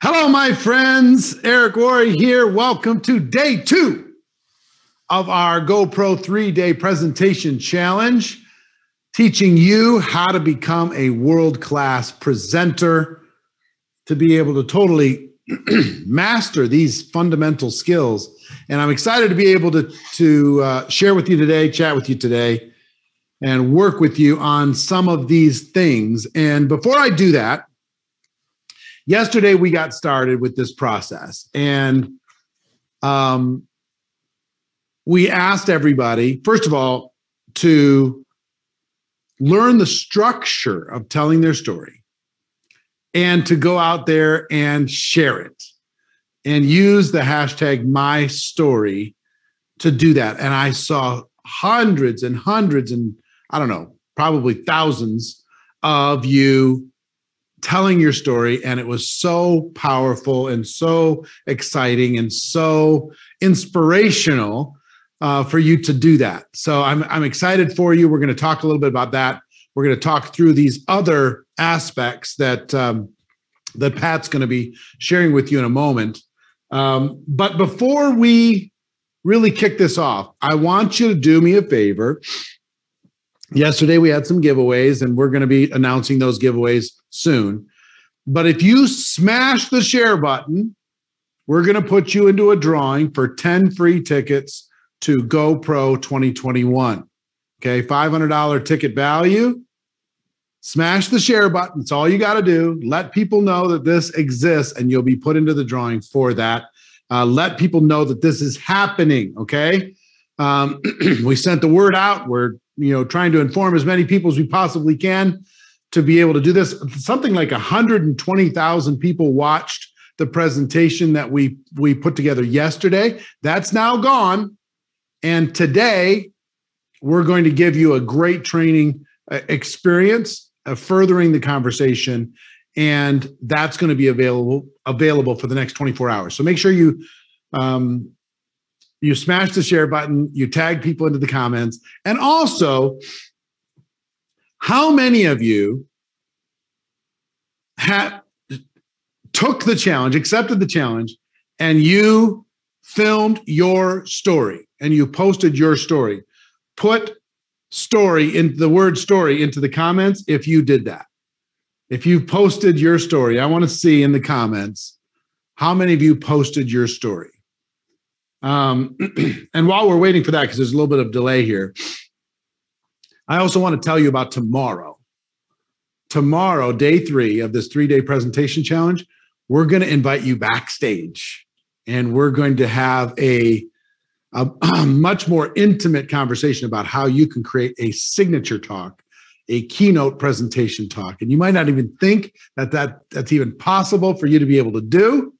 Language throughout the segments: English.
Hello, my friends. Eric Worre here. Welcome to day 2 of our GoPro 3-day presentation challenge, teaching you how to become a world-class presenter, to be able to totally master these fundamental skills. And I'm excited to be able to share with you today, chat with you today, and work with you on some of these things. And before I do that, yesterday, we got started with this process, and we asked everybody, first of all, to learn the structure of telling their story and to go out there and share it and use the hashtag #MyStory to do that. And I saw hundreds and hundreds and I don't know, probably thousands of you telling your story, and it was so powerful and so exciting and so inspirational for you to do that. So I'm excited for you. We're going to talk a little bit about that. We're going to talk through these other aspects that that Pat's going to be sharing with you in a moment. But before we really kick this off, I want you to do me a favor. Yesterday, we had some giveaways, and we're going to be announcing those giveaways soon. But if you smash the share button, we're going to put you into a drawing for 10 free tickets to GoPro 2021. Okay, $500 ticket value. Smash the share button. It's all you got to do. Let people know that this exists, and you'll be put into the drawing for that. Let people know that this is happening, okay? We sent the word out. We're trying to inform as many people as we possibly can to be able to do this. Something like 120,000 people watched the presentation that we put together yesterday. That's now gone. And today, we're going to give you a great training experience, furthering the conversation, and that's going to be available for the next 24 hours. So make sure you smash the share button, you tag people into the comments, and also, how many of you took the challenge, accepted the challenge, and you filmed your story and you posted your story? Put story in the word story into the comments if you did that. If you posted your story, I want to see in the comments how many of you posted your story. And while we're waiting for that, because there's a little bit of delay here, I also want to tell you about tomorrow. Tomorrow, day 3 of this 3-day presentation challenge, we're going to invite you backstage, and we're going to have a much more intimate conversation about how you can create a signature talk, a keynote presentation talk. And you might not even think that's even possible for you to be able to do.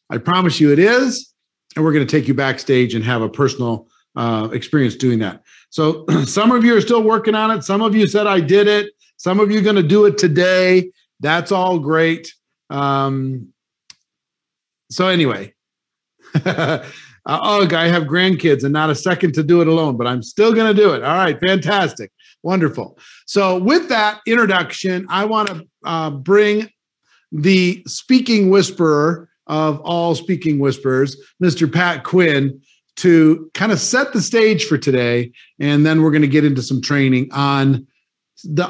I promise you it is. And we're going to take you backstage and have a personal experience doing that. So some of you are still working on it. Some of you said, I did it. Some of you are going to do it today. That's all great. So anyway, I have grandkids and not a second to do it alone, but I'm still going to do it. All right, fantastic. Wonderful. So with that introduction, I want to bring the speaking whisperer of all speaking whispers, Mr. Pat Quinn, to kind of set the stage for today. And then we're going to get into some training on the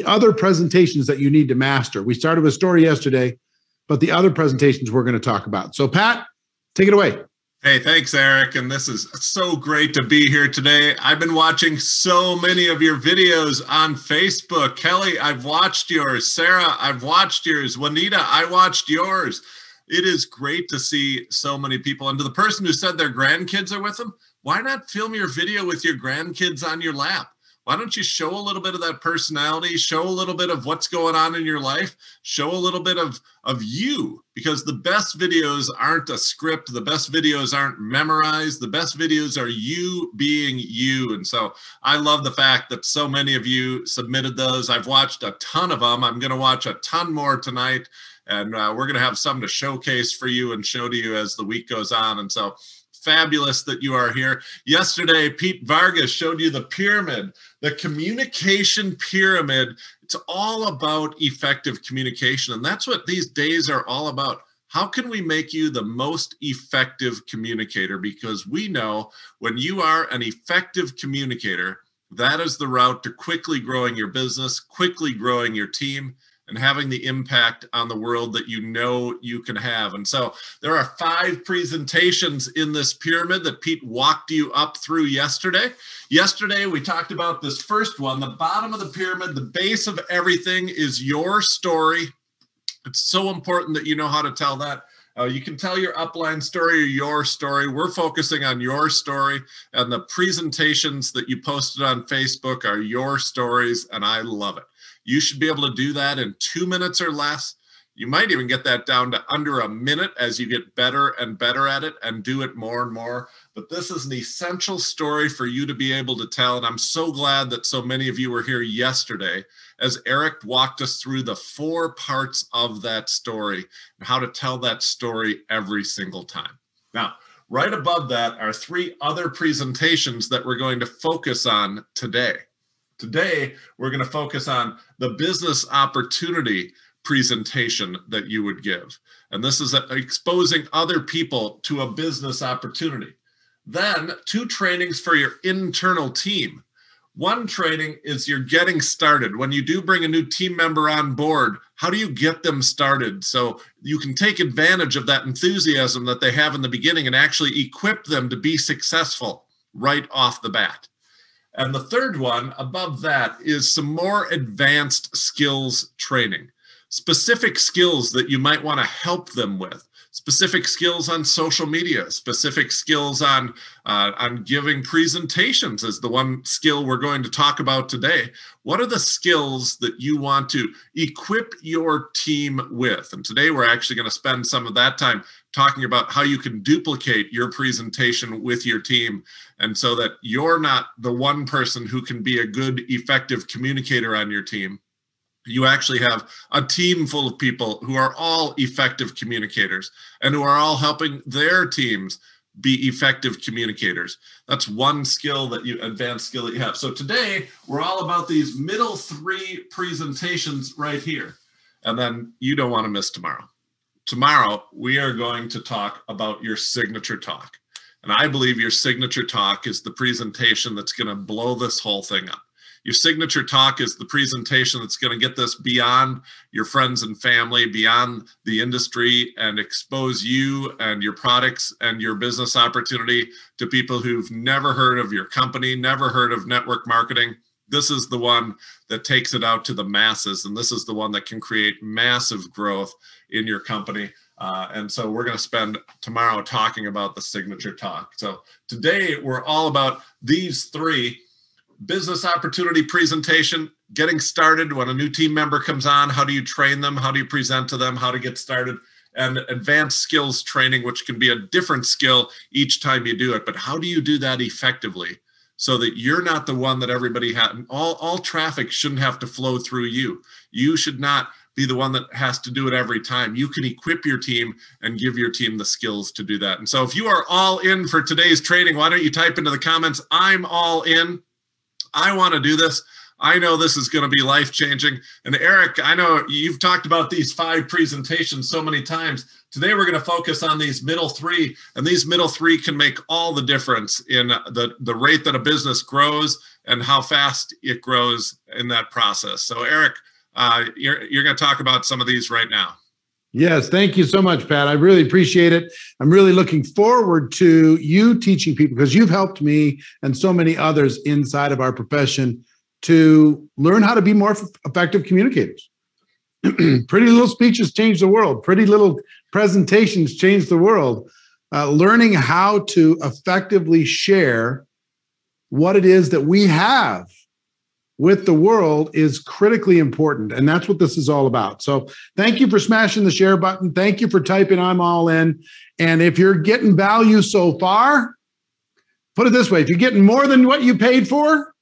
other presentations that you need to master. We started with story yesterday, but the other presentations we're going to talk about. So Pat, take it away. Hey, thanks, Eric. And this is so great to be here today. I've been watching so many of your videos on Facebook. Kelly, I've watched yours. Sarah, I've watched yours. Juanita, I watched yours. It is great to see so many people. And to the person who said their grandkids are with them, why not film your video with your grandkids on your lap? Why don't you show a little bit of that personality, show a little bit of what's going on in your life, show a little bit of you, because the best videos aren't a script. The best videos aren't memorized. The best videos are you being you. And so I love the fact that so many of you submitted those. I've watched a ton of them. I'm going to watch a ton more tonight. And we're going to have some to showcase for you and show to you as the week goes on. And so fabulous that you are here. Yesterday, Pete Vargas showed you the pyramid, the communication pyramid. It's all about effective communication. And that's what these days are all about. How can we make you the most effective communicator? Because we know when you are an effective communicator, that is the route to quickly growing your business, quickly growing your team, and having the impact on the world that you know you can have. And so there are 5 presentations in this pyramid that Pete walked you up through yesterday. Yesterday, we talked about this first one. The bottom of the pyramid, the base of everything is your story. It's so important that you know how to tell that. You can tell your upline story or your story. We're focusing on your story, and the presentations that you posted on Facebook are your stories, and I love it. You should be able to do that in 2 minutes or less. You might even get that down to under a minute as you get better and better at it and do it more and more. But this is an essential story for you to be able to tell. And I'm so glad that so many of you were here yesterday as Eric walked us through the 4 parts of that story and how to tell that story every single time. Now, right above that are 3 other presentations that we're going to focus on today. Today, we're going to focus on the business opportunity presentation that you would give. And this is exposing other people to a business opportunity. Then 2 trainings for your internal team. One training is you're getting started. When you do bring a new team member on board, how do you get them started so you can take advantage of that enthusiasm that they have in the beginning and actually equip them to be successful right off the bat. And the third one above that is some more advanced skills training, specific skills that you might want to help them with, specific skills on social media, specific skills on giving presentations is the one skill we're going to talk about today. What are the skills that you want to equip your team with? And today we're actually going to spend some of that time talking about how you can duplicate your presentation with your team, and so that you're not the one person who can be a good, effective communicator on your team. You actually have a team full of people who are all effective communicators and who are all helping their teams be effective communicators. That's one skill that advanced skill that you have. So today we're all about these middle 3 presentations right here. And then you don't want to miss tomorrow. Tomorrow, we are going to talk about your signature talk. And I believe your signature talk is the presentation that's going to blow this whole thing up. Your signature talk is the presentation that's going to get this beyond your friends and family, beyond the industry, and expose you and your products and your business opportunity to people who've never heard of your company, never heard of network marketing. This is the one that takes it out to the masses, and this is the one that can create massive growth in your company. And so we're going to spend tomorrow talking about the signature talk. So today we're all about these 3: business opportunity presentation, getting started when a new team member comes on, how do you train them, how do you present to them, how to get started, and advanced skills training, which can be a different skill each time you do it. But how do you do that effectively so that you're not the one that everybody has? All traffic shouldn't have to flow through you. You should not be the one that has to do it every time. You can equip your team and give your team the skills to do that. And so if you are all in for today's training, why don't you type into the comments, I'm all in. I want to do this. I know this is going to be life-changing. And Eric, I know you've talked about these 5 presentations so many times. Today, we're going to focus on these middle 3, and these middle 3 can make all the difference in the rate that a business grows and how fast it grows in that process. So Eric, you're going to talk about some of these right now. Yes, thank you so much, Pat. I really appreciate it. I'm really looking forward to you teaching people, because you've helped me and so many others inside of our profession to learn how to be more effective communicators. Pretty little speeches change the world. Pretty little presentations change the world. Learning how to effectively share what it is that we have with the world is critically important. And that's what this is all about. So thank you for smashing the share button. Thank you for typing I'm all in. And if you're getting value so far, put it this way, if you're getting more than what you paid for,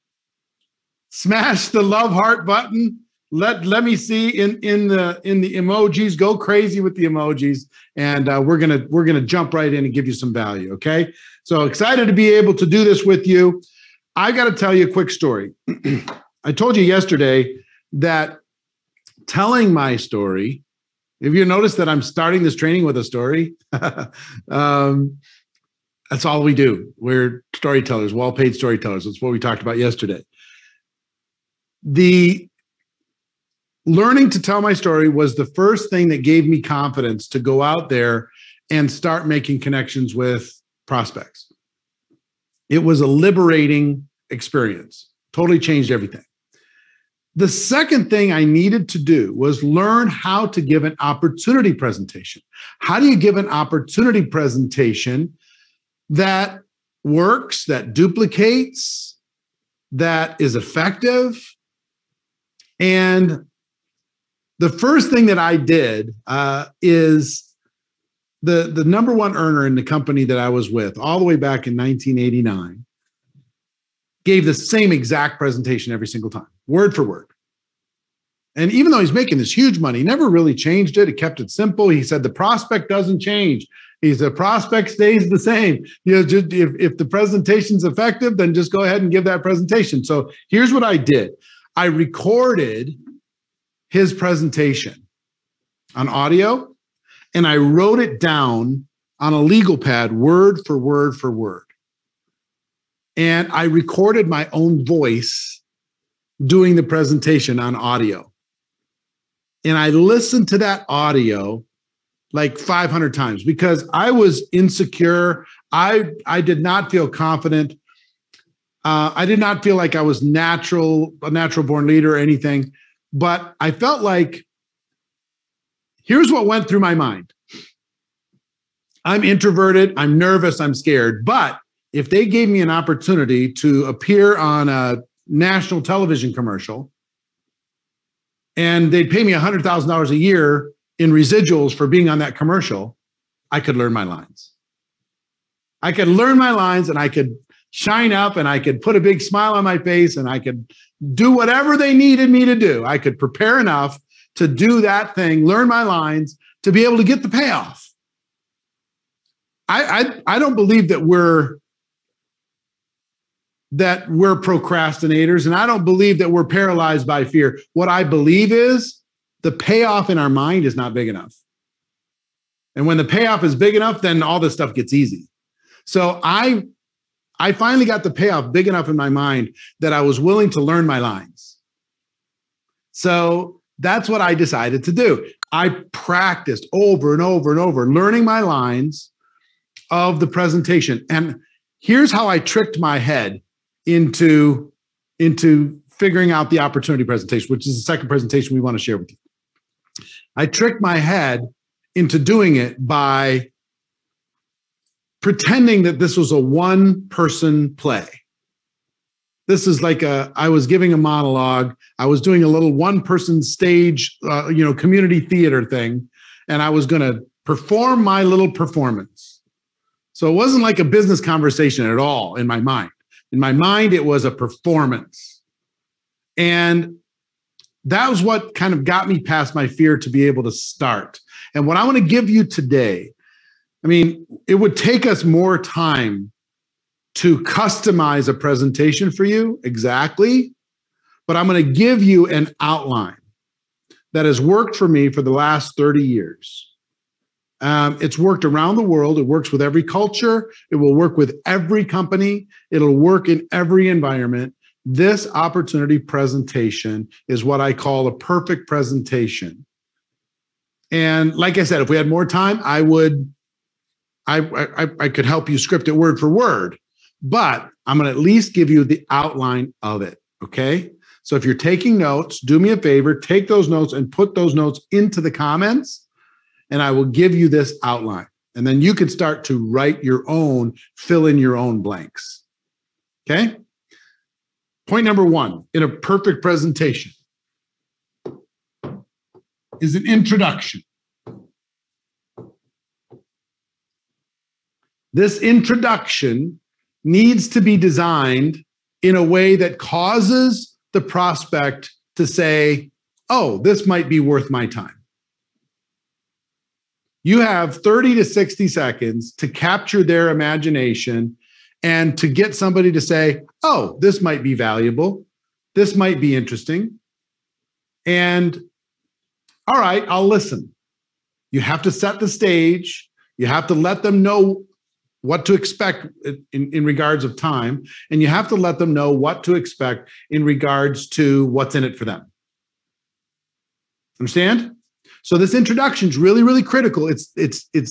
smash the love heart button. let me see in the emojis. Go crazy with the emojis, and we're gonna jump right in and give you some value. Okay, so excited to be able to do this with you. I got to tell you a quick story. I told you yesterday that telling my story. Have you noticed that I'm starting this training with a story? That's all we do. We're storytellers, well-paid storytellers. That's what we talked about yesterday. The learning to tell my story was the first thing that gave me confidence to go out there and start making connections with prospects. It was a liberating experience. Totally changed everything. The second thing I needed to do was learn how to give an opportunity presentation. How do you give an opportunity presentation that works, that duplicates, that is effective? And the first thing that I did is the number one earner in the company that I was with all the way back in 1989 gave the same exact presentation every single time, word for word. And even though he's making this huge money, he never really changed it. He kept it simple. He said the prospect doesn't change. The prospect stays the same. Just if the presentation's effective, then just go ahead and give that presentation. So here's what I did. I recorded his presentation on audio, and I wrote it down on a legal pad, word for word for word. And I recorded my own voice doing the presentation on audio. And I listened to that audio like 500 times because I was insecure. I did not feel confident. I did not feel like I was a natural born leader or anything, but I felt like, here's what went through my mind. I'm introverted, I'm nervous, I'm scared, but if they gave me an opportunity to appear on a national television commercial and they'd pay me $100,000 a year in residuals for being on that commercial, I could learn my lines. I could learn my lines and I could shine up and I could put a big smile on my face and I could do whatever they needed me to do. I could prepare enough to do that thing, learn my lines, to be able to get the payoff. I don't believe that we're procrastinators, and I don't believe that we're paralyzed by fear. What I believe is the payoff in our mind is not big enough. And when the payoff is big enough, then all this stuff gets easy. So I finally got the payoff big enough in my mind that I was willing to learn my lines. So that's what I decided to do. I practiced over and over and over, learning my lines of the presentation. And here's how I tricked my head into figuring out the opportunity presentation, which is the second presentation we want to share with you. I tricked my head into doing it by pretending that this was a one-person play. This is like I was giving a monologue. I was doing a little one-person stage, community theater thing, and I was going to perform my little performance. So it wasn't like a business conversation at all in my mind. In my mind, it was a performance. And that was what kind of got me past my fear to be able to start. And what I want to give you today, I mean, it would take us more time to customize a presentation for you, exactly. But I'm going to give you an outline that has worked for me for the last 30 years. It's worked around the world. It works with every culture. It will work with every company. It'll work in every environment. This opportunity presentation is what I call a perfect presentation. And like I said, if we had more time, I could help you script it word for word, but I'm going to at least give you the outline of it. Okay. So if you're taking notes, do me a favor, take those notes and put those notes into the comments, and I will give you this outline. And then you can start to write your own, fill in your own blanks. Okay. Point number one in a perfect presentation is an introduction. This introduction needs to be designed in a way that causes the prospect to say, oh, this might be worth my time. You have 30 to 60 seconds to capture their imagination and to get somebody to say, oh, this might be valuable. This might be interesting. And all right, I'll listen. You have to set the stage. You have to let them know what to expect in regards of time. And you have to let them know what to expect in regards to what's in it for them. Understand? So this introduction is really, really critical. It's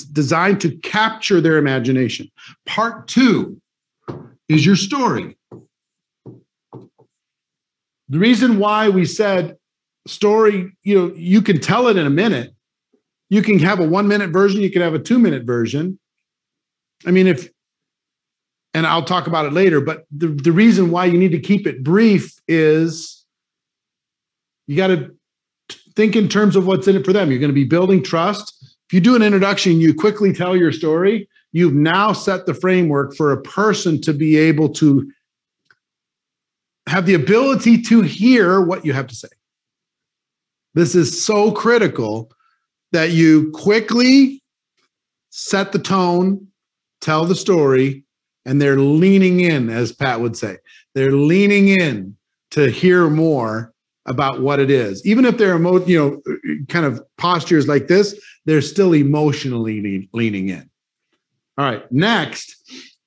designed to capture their imagination. Part 2 is your story. The reason why we said story, you can tell it in a minute. You can have a 1-minute version. You can have a 2-minute version. I mean, and I'll talk about it later, but the reason why you need to keep it brief is you got to think in terms of what's in it for them. You're going to be building trust. If you do an introduction, you quickly tell your story, you've now set the framework for a person to be able to have the ability to hear what you have to say. This is so critical that you quickly set the tone, tell the story, and they're leaning in, as Pat would say. They're leaning in to hear more about what it is. Even if they're kind of postures like this, they're still emotionally leaning in. All right, next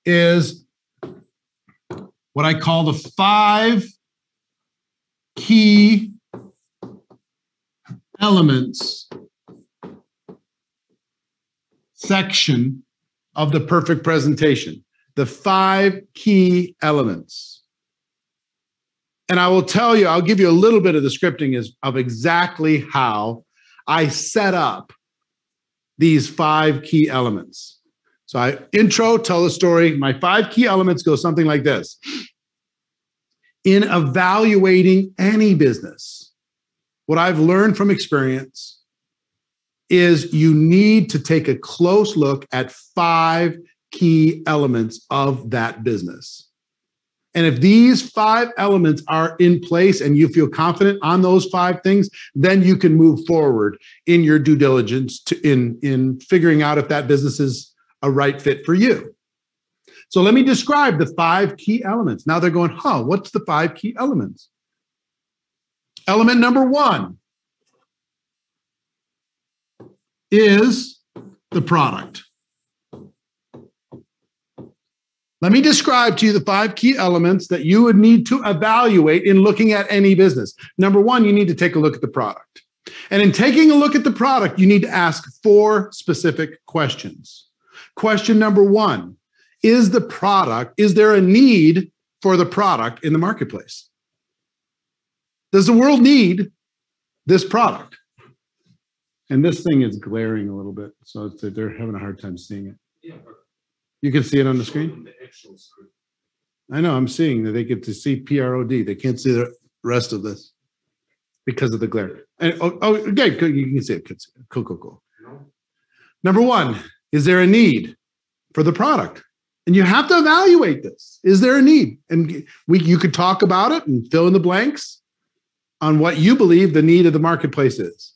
is what I call the 5 key elements section of the perfect presentation. The 5 key elements. And I will tell you, I'll give you a little bit of the scripting of exactly how I set up these 5 key elements. So I intro, tell the story. My 5 key elements go something like this. In evaluating any business, what I've learned from experience is you need to take a close look at 5 key elements of that business. And if these 5 elements are in place and you feel confident on those 5 things, then you can move forward in your due diligence in figuring out if that business is a right fit for you. So let me describe the 5 key elements. Now they're going, what's the 5 key elements? Element number 1 is the product. Let me describe to you the 5 key elements that you would need to evaluate in looking at any business. Number 1, you need to take a look at the product. And in taking a look at the product, you need to ask 4 specific questions. Question number 1, is there a need for the product in the marketplace? Does the world need this product? And this thing is glaring a little bit, so they're having a hard time seeing it. Yeah. You can see it on the screen? I know, I'm seeing that they get to see PROD. They can't see the rest of this because of the glare. And okay, you can see it. Cool. Number 1, is there a need for the product? And you have to evaluate this. Is there a need? And you could talk about it and fill in the blanks on what you believe the need of the marketplace is.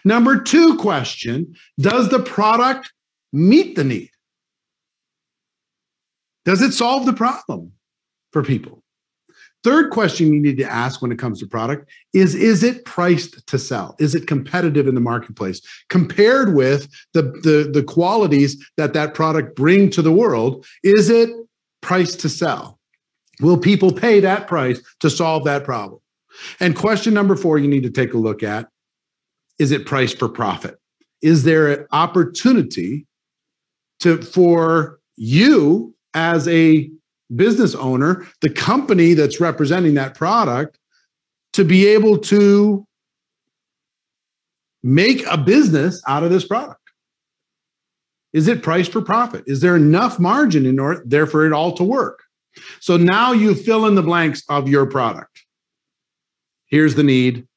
Number 2 question, does the product meet the need? Does it solve the problem for people? Third question you need to ask when it comes to product is it priced to sell? Is it competitive in the marketplace compared with the qualities that product bring to the world? Is it priced to sell? Will people pay that price to solve that problem? And question number 4 you need to take a look at, is it priced for profit? Is there an opportunity for you as a business owner, the company that's representing that product, to be able to make a business out of this product? Is it priced for profit? Is there enough margin in there for it all to work? So now you fill in the blanks of your product. Here's the need.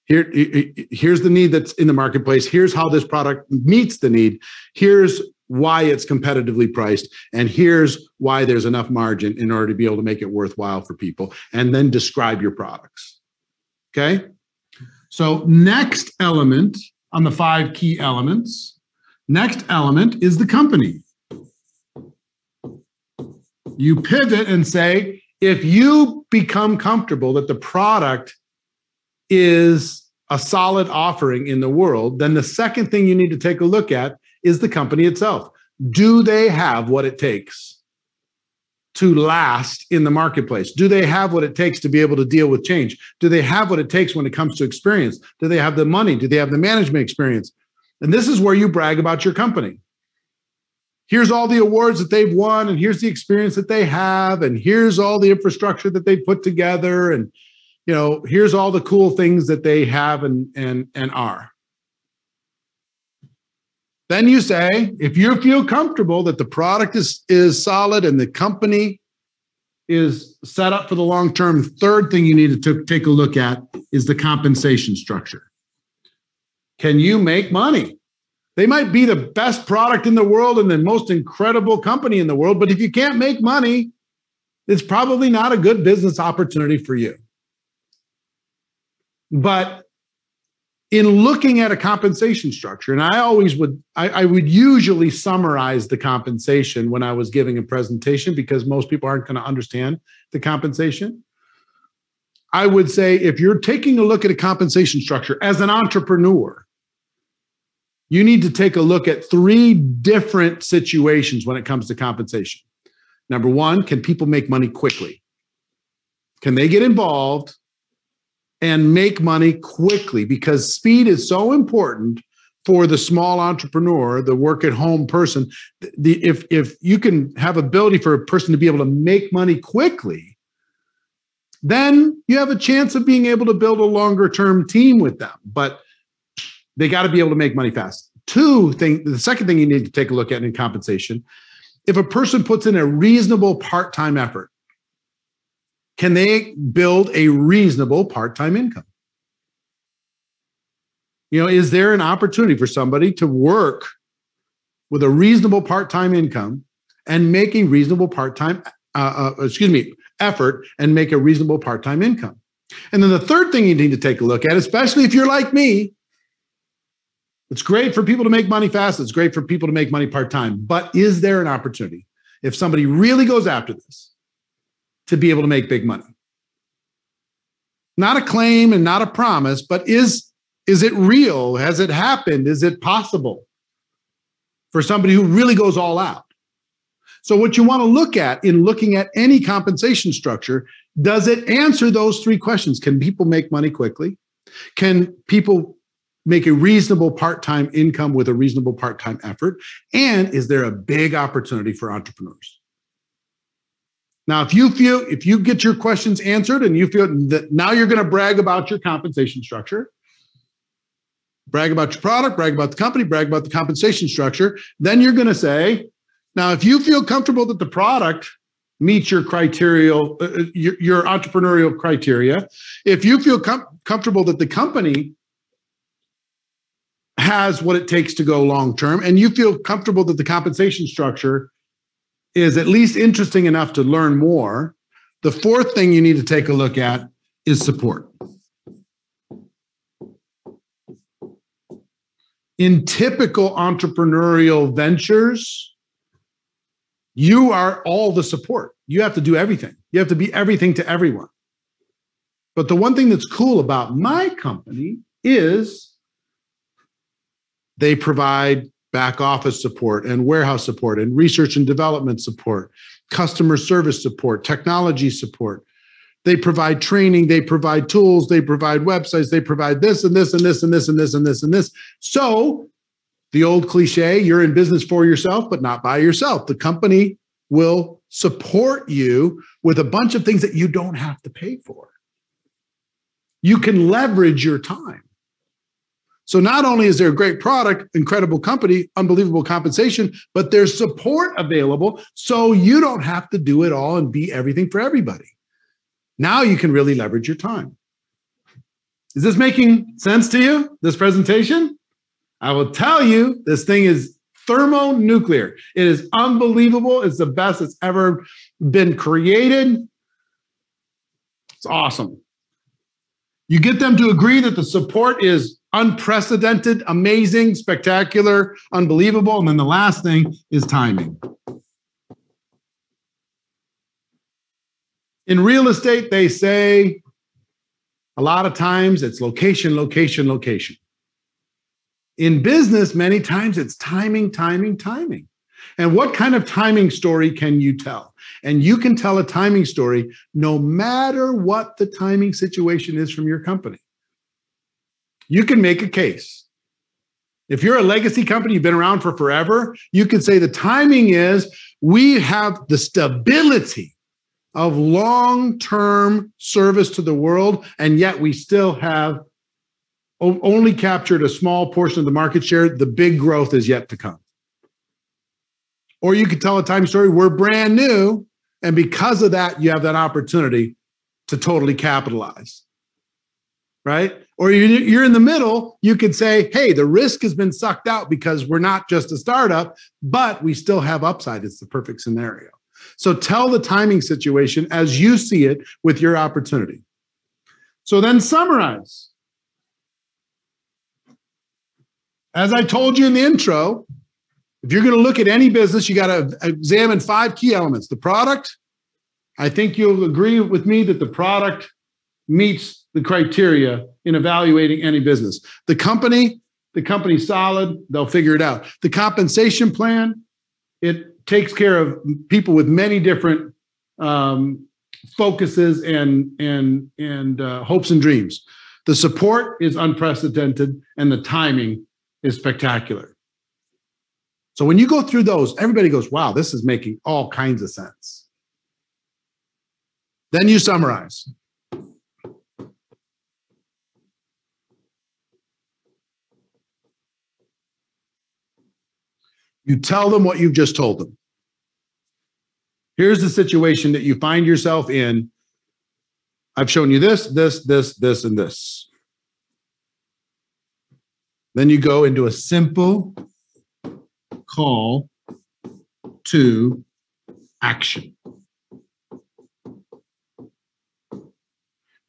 Here's the need that's in the marketplace. Here's how this product meets the need. Here's why it's competitively priced. And here's why there's enough margin in order to be able to make it worthwhile for people. And then describe your products. Okay? So next element on the 5 key elements, next element is the company. You pivot and say, if you become comfortable that the product is a solid offering in the world, then the second thing you need to take a look at is the company itself. Do they have what it takes to last in the marketplace? Do they have what it takes to be able to deal with change? Do they have what it takes when it comes to experience? Do they have the money? Do they have the management experience? And this is where you brag about your company. Here's all the awards that they've won, and here's the experience that they have, and here's all the infrastructure that they put together, and here's all the cool things that they have and are. Then you say, if you feel comfortable that the product is solid and the company is set up for the long term, third thing you need to take a look at is the compensation structure. Can you make money? They might be the best product in the world and the most incredible company in the world, but if you can't make money, it's probably not a good business opportunity for you. But in looking at a compensation structure, and I would usually summarize the compensation when I was giving a presentation because most people aren't going to understand the compensation. I would say if you're taking a look at a compensation structure as an entrepreneur, you need to take a look at 3 different situations when it comes to compensation. Number 1, can people make money quickly? Can they get involved and make money quickly? Because speed is so important for the small entrepreneur, the work-at-home person. If you can have ability for a person to be able to make money quickly, then you have a chance of being able to build a longer-term team with them. But they got to be able to make money fast. The second thing you need to take a look at in compensation, if a person puts in a reasonable part-time effort, can they build a reasonable part-time income? Is there an opportunity for somebody to work with a reasonable part-time income and make a reasonable part-time, effort and make a reasonable part-time income? And then the third thing you need to take a look at, especially if you're like me, it's great for people to make money fast. It's great for people to make money part-time. But is there an opportunity, if somebody really goes after this, to be able to make big money? Not a claim and not a promise, but is it real? Has it happened? Is it possible for somebody who really goes all out? So what you want to look at in looking at any compensation structure, does it answer those 3 questions? Can people make money quickly? Can people make a reasonable part-time income with a reasonable part-time effort? And is there a big opportunity for entrepreneurs? Now, if you get your questions answered and you feel that now you're going to brag about your compensation structure, brag about your product, brag about the company, brag about the compensation structure, then you're going to say, now, if you feel comfortable that the product meets your criteria, your entrepreneurial criteria, if you feel comfortable that the company has what it takes to go long term, and you feel comfortable that the compensation structure is at least interesting enough to learn more, the fourth thing you need to take a look at is support. In typical entrepreneurial ventures, you are all the support. You have to do everything. You have to be everything to everyone. But the one thing that's cool about my company is they provide back office support and warehouse support and research and development support, customer service support, technology support. They provide training, they provide tools, they provide websites, they provide this and this and this and this and this and this and this. So the old cliche, you're in business for yourself, but not by yourself. The company will support you with a bunch of things that you don't have to pay for. You can leverage your time. So not only is there a great product, incredible company, unbelievable compensation, but there's support available so you don't have to do it all and be everything for everybody. Now you can really leverage your time. Is this making sense to you, this presentation? I will tell you, this thing is thermonuclear. It is unbelievable. It's the best that's ever been created. It's awesome. You get them to agree that the support is unprecedented, amazing, spectacular, unbelievable. And then the last thing is timing. In real estate, they say a lot of times it's location, location, location. In business, many times it's timing, timing, timing. And what kind of timing story can you tell? And you can tell a timing story no matter what the timing situation is from your company. You can make a case. If you're a legacy company, you've been around for forever, you can say the timing is we have the stability of long-term service to the world, and yet we still have only captured a small portion of the market share. The big growth is yet to come. Or you could tell a time story, we're brand new, and because of that, you have that opportunity to totally capitalize, right? Or you're in the middle, you could say, hey, the risk has been sucked out because we're not just a startup, but we still have upside. It's the perfect scenario. So tell the timing situation as you see it with your opportunity. So then summarize. As I told you in the intro, if you're going to look at any business, you got to examine 5 key elements. The product, I think you'll agree with me that the product meets the criteria in evaluating any business. The company's solid, they'll figure it out. The compensation plan, it takes care of people with many different focuses and hopes and dreams. The support is unprecedented, and the timing is spectacular. So when you go through those, everybody goes, wow, this is making all kinds of sense. Then you summarize. You tell them what you've just told them. Here's the situation that you find yourself in. I've shown you this, this, this, this, and this. Then you go into a simple call to action.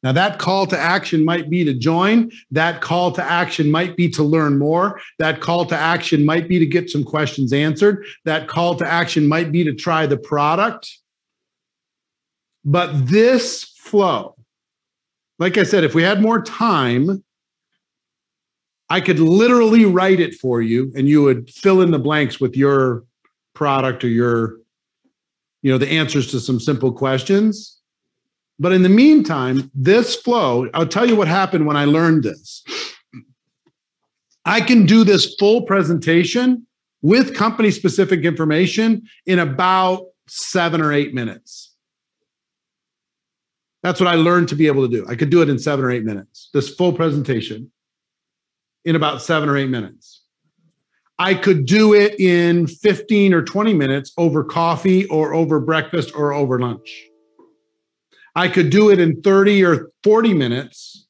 Now, that call to action might be to join. That call to action might be to learn more. That call to action might be to get some questions answered. That call to action might be to try the product. But this flow, like I said, if we had more time, I could literally write it for you and you would fill in the blanks with your product or your, the answers to some simple questions. But in the meantime, this flow, I'll tell you what happened when I learned this. I can do this full presentation with company-specific information in about 7 or 8 minutes. That's what I learned to be able to do. I could do it in 7 or 8 minutes, this full presentation in about 7 or 8 minutes. I could do it in 15 or 20 minutes over coffee or over breakfast or over lunch. I could do it in 30 or 40 minutes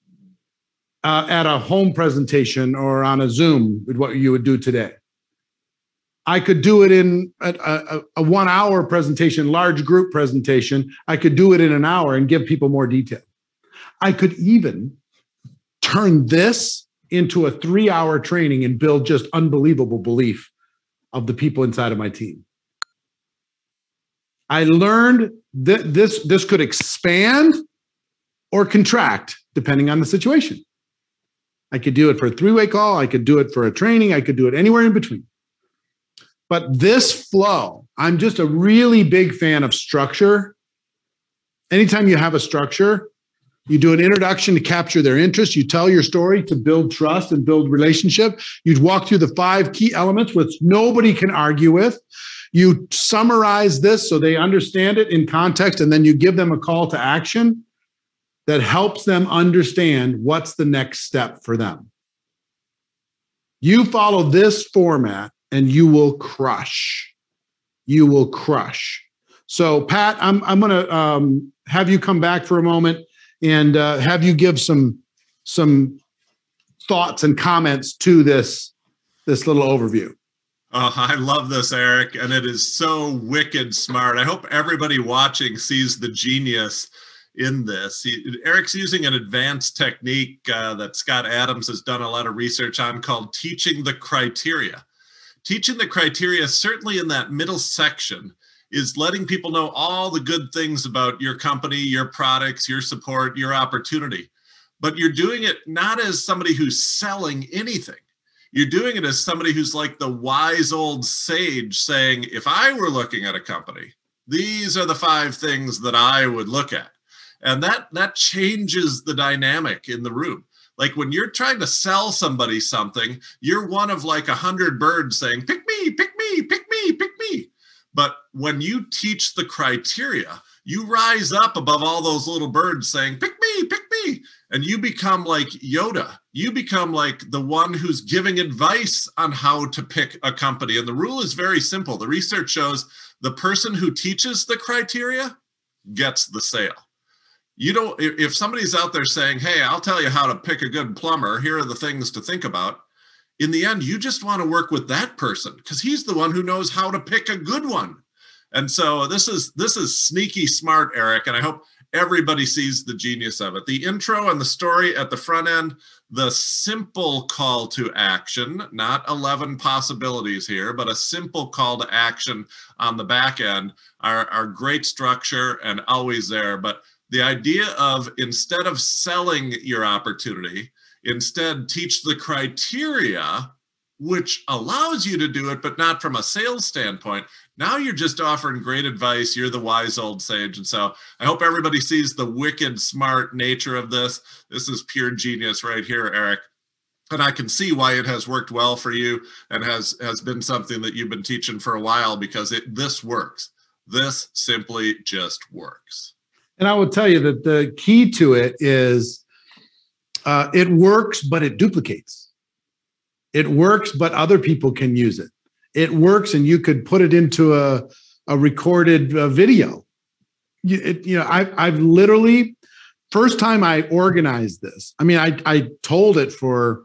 at a home presentation or on a Zoom with what you would do today. I could do it in a 1 hour presentation, large group presentation. I could do it in an hour and give people more detail. I could even turn this into a 3-hour training and build just unbelievable belief of the people inside of my team. I learned that this could expand or contract depending on the situation. I could do it for a 3-way call. I could do it for a training. I could do it anywhere in between. But this flow, I'm just a really big fan of structure. Anytime you have a structure, you do an introduction to capture their interest. You tell your story to build trust and build relationship. You walk through the 5 key elements, which nobody can argue with. You summarize this so they understand it in context, and then you give them a call to action that helps them understand what's the next step for them. You follow this format and you will crush. You will crush. So Pat, I'm going to have you come back for a moment and have you give some thoughts and comments to this little overview. Oh, I love this, Eric, and it is so wicked smart. I hope everybody watching sees the genius in this. Eric's using an advanced technique that Scott Adams has done a lot of research on called teaching the criteria. Teaching the criteria, certainly in that middle section, is letting people know all the good things about your company, your products, your support, your opportunity. But you're doing it not as somebody who's selling anything. You're doing it as somebody who's like the wise old sage saying, if I were looking at a company, these are the 5 things that I would look at. And that changes the dynamic in the room. Like when you're trying to sell somebody something, you're one of like 100 birds saying, pick me, pick me, pick me, pick me. But when you teach the criteria, you rise up above all those little birds saying, pick me, pick me. And you become like Yoda. You become like the one who's giving advice on how to pick a company. And the rule is very simple. The research shows the person who teaches the criteria gets the sale. You don't, if somebody's out there saying, hey, I'll tell you how to pick a good plumber, here are the things to think about. In the end, you just want to work with that person because he's the one who knows how to pick a good one. And so this is sneaky smart, Eric, and I hope everybody sees the genius of it. The intro and the story at the front end, the simple call to action, not 11 possibilities here, but a simple call to action on the back end are great structure and always there. But the idea of instead of selling your opportunity, instead teach the criteria, which allows you to do it, but not from a sales standpoint. Now you're just offering great advice. You're the wise old sage. And so I hope everybody sees the wicked smart nature of this. This is pure genius right here, Eric. And I can see why it has worked well for you and has been something that you've been teaching for a while because this works. This simply just works. And I will tell you that the key to it is it works, but it duplicates. It works, but other people can use it. It works, and you could put it into a recorded video. I've literally, first time I organized this, I mean, I told it for,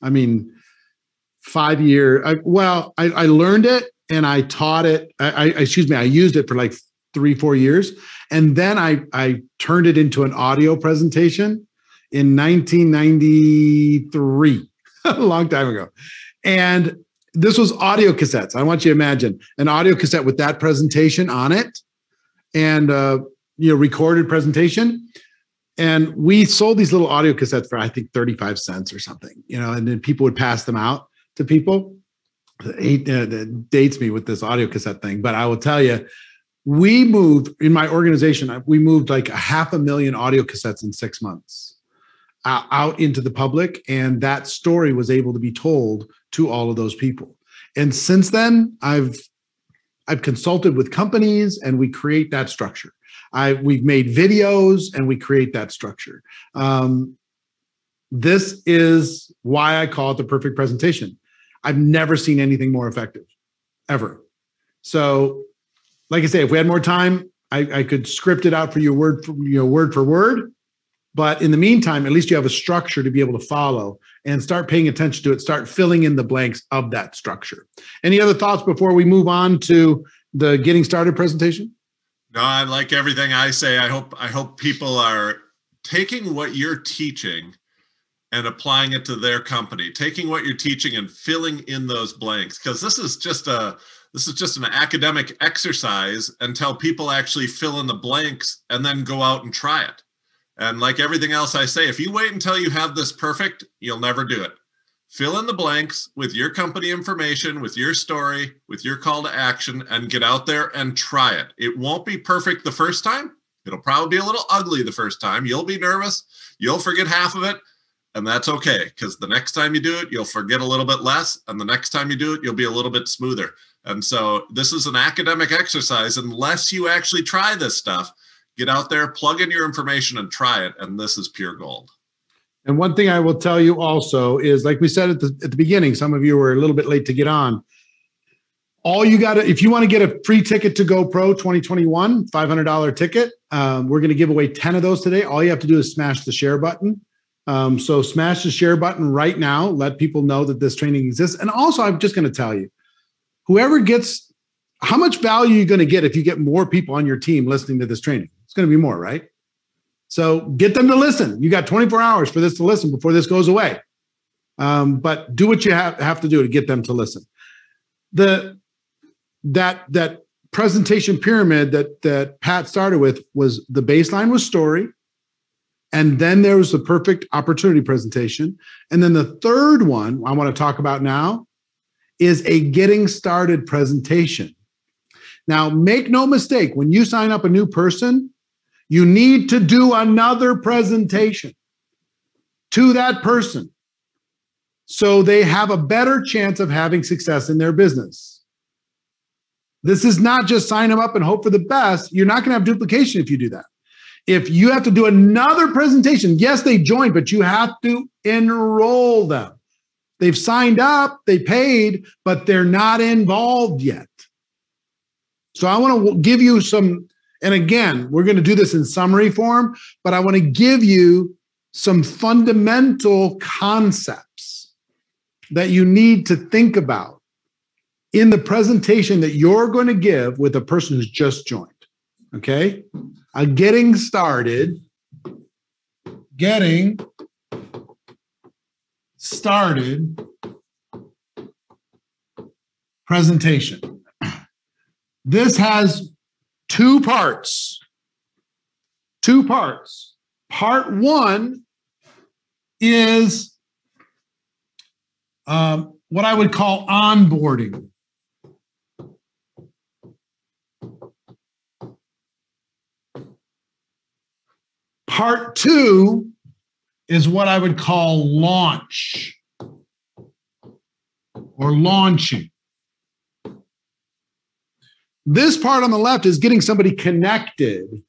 5 years. I learned it and I taught it. I used it for like 3-4 years. And then I turned it into an audio presentation in 1993, a long time ago. And this was audio cassettes. I want you to imagine an audio cassette with that presentation on it and, recorded presentation. And we sold these little audio cassettes for, I think, 35 cents or something, and then people would pass them out to people. It dates me with this audio cassette thing, but I will tell you, we moved in my organization, we moved like 500,000 audio cassettes in 6 months out into the public. And that story was able to be told to all of those people. And since then, I've consulted with companies and we create that structure. We've made videos and we create that structure. This is why I call it the perfect presentation. I've never seen anything more effective, ever. So, like I say, if we had more time, I could script it out for you word for word. But in the meantime, at least you have a structure to be able to follow and start paying attention to it, start filling in the blanks of that structure. Any other thoughts before we move on to the getting started presentation? No, I like everything I say. I hope people are taking what you're teaching and applying it to their company, taking what you're teaching and filling in those blanks. Because this is just an academic exercise until people actually fill in the blanks and then go out and try it. And like everything else I say, if you wait until you have this perfect, you'll never do it. Fill in the blanks with your company information, with your story, with your call to action, and get out there and try it. It won't be perfect the first time. It'll probably be a little ugly the first time. You'll be nervous. You'll forget half of it. And that's okay, because the next time you do it, you'll forget a little bit less. And the next time you do it, you'll be a little bit smoother. And so this is an academic exercise. Unless you actually try this stuff, get out there, plug in your information and try it. And this is pure gold. And one thing I will tell you also is, like we said at the beginning, some of you were a little bit late to get on. All you got to, if you want to get a free ticket to GoPro 2021, $500 ticket, we're going to give away 10 of those today. All you have to do is smash the share button. So smash the share button right now. Let people know that this training exists. And also, I'm just going to tell you, whoever gets, how much value are you going to get if you get more people on your team listening to this training? It's going to be more, right? So get them to listen. You got 24 hours for this to listen before this goes away. But do what you have to do to get them to listen. That presentation pyramid that Pat started with was the baseline was story. And then there was the perfect opportunity presentation. And then the third one I want to talk about now is a getting started presentation. Now, make no mistake, when you sign up a new person, you need to do another presentation to that person so they have a better chance of having success in their business. This is not just sign them up and hope for the best. You're not going to have duplication if you do that. If you have to do another presentation, yes, they joined, but you have to enroll them. They've signed up, they paid, but they're not involved yet. So I want to give you some, and again, we're going to do this in summary form, but I want to give you some fundamental concepts that you need to think about in the presentation that you're going to give with a person who's just joined. Okay? A getting started presentation. This has two parts. Part one is what I would call onboarding. Part two is what I would call launch or launching. This part on the left is getting somebody connected,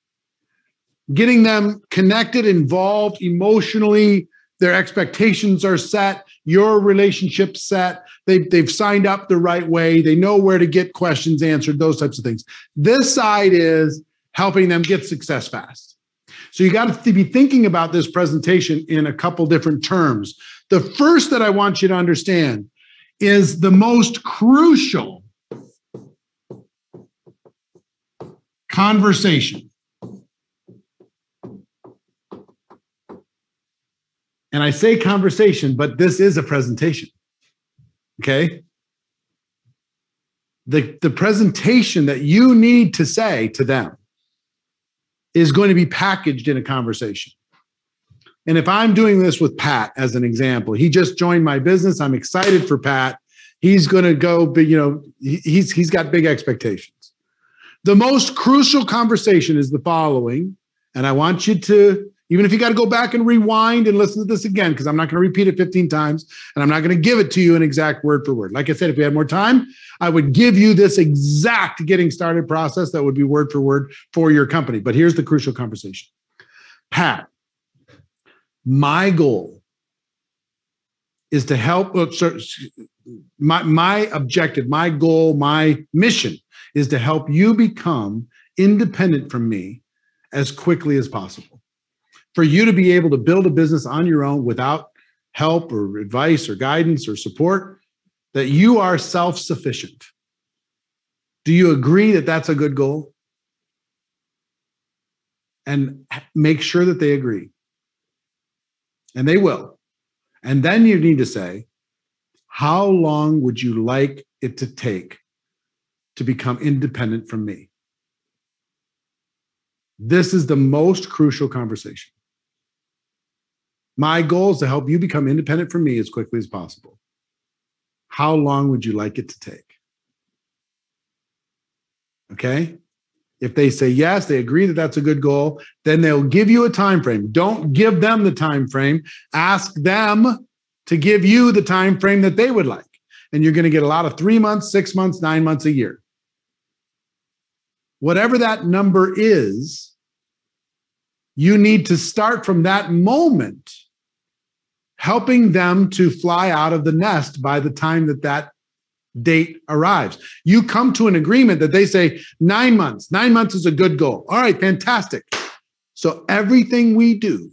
getting them connected, involved emotionally. Their expectations are set, your relationship set. They've signed up the right way. They know where to get questions answered, those types of things. This side is helping them get success fast. So you got to be thinking about this presentation in a couple different terms. The first that I want you to understand is the most crucial conversation. And I say conversation, but this is a presentation. Okay? The presentation that you need to say to them is going to be packaged in a conversation. And if I'm doing this with Pat as an example, he just joined my business. I'm excited for Pat. He's going to go, but he's got big expectations. The most crucial conversation is the following, and I want you to, even if you got to go back and rewind and listen to this again, because I'm not going to repeat it 15 times, and I'm not going to give it to you in exact word for word. Like I said, if we had more time, I would give you this exact getting started process that would be word for word for your company. But here's the crucial conversation. Pat, my goal is to help, my objective, my goal, my mission is to help you become independent from me as quickly as possible. For you to be able to build a business on your own without help or advice or guidance or support, that you are self-sufficient. Do you agree that that's a good goal? And make sure that they agree. And they will. And then you need to say, how long would you like it to take to become independent from me? This is the most crucial conversation. My goal is to help you become independent from me as quickly as possible. How long would you like it to take? Okay? If they say yes, they agree that that's a good goal, then they'll give you a time frame. Don't give them the time frame. Ask them to give you the time frame that they would like. And you're going to get a lot of 3 months, 6 months, 9 months, a year. Whatever that number is, you need to start from that moment helping them to fly out of the nest by the time that that date arrives. You come to an agreement that they say 9 months. 9 months is a good goal. All right, fantastic. So everything we do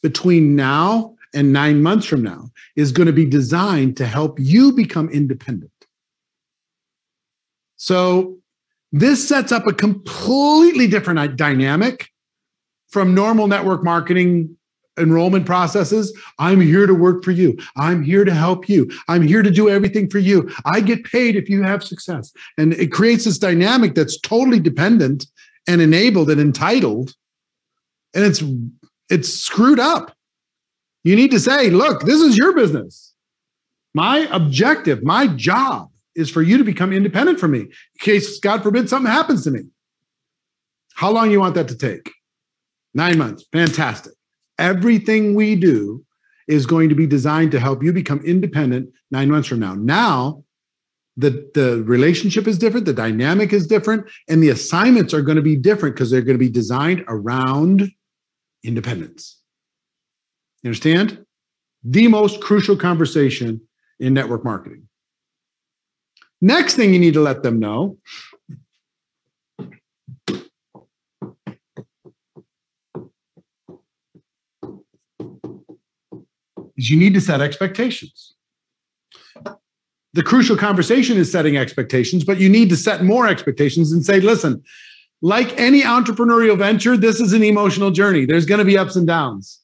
between now and 9 months from now is going to be designed to help you become independent. So this sets up a completely different dynamic from normal network marketing enrollment processes. I'm here to work for you. I'm here to help you. I'm here to do everything for you. I get paid if you have success. And it creates this dynamic that's totally dependent and enabled and entitled. And it's screwed up. You need to say, look, this is your business. My objective, my job is for you to become independent from me in case, God forbid, something happens to me. How long you want that to take? 9 months. Fantastic. Everything we do is going to be designed to help you become independent 9 months from now. Now, the relationship is different, the dynamic is different, and the assignments are going to be different because they're going to be designed around independence. You understand? The most crucial conversation in network marketing. Next thing you need to let them know is you need to set expectations. The crucial conversation is setting expectations, but you need to set more expectations and say, listen, like any entrepreneurial venture, this is an emotional journey. There's going to be ups and downs.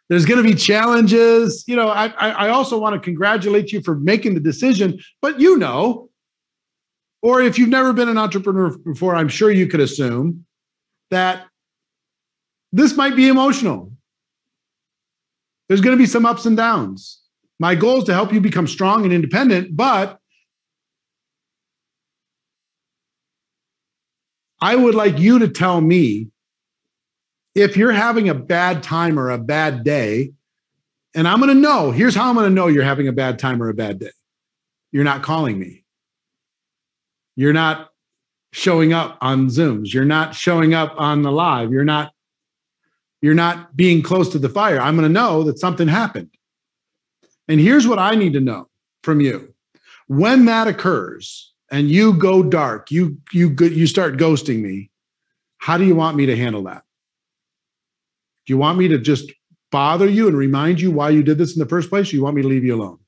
There's going to be challenges. You know, I also want to congratulate you for making the decision, but you know, or if you've never been an entrepreneur before, I'm sure you could assume that this might be emotional. There's going to be some ups and downs. My goal is to help you become strong and independent, but I would like you to tell me if you're having a bad time or a bad day, and I'm going to know, here's how I'm going to know you're having a bad time or a bad day. You're not calling me. You're not showing up on Zooms. You're not showing up on the live. You're not being close to the fire. I'm going to know that something happened. And here's what I need to know from you. When that occurs and you go dark, you start ghosting me, how do you want me to handle that? Do you want me to just bother you and remind you why you did this in the first place? Or you want me to leave you alone?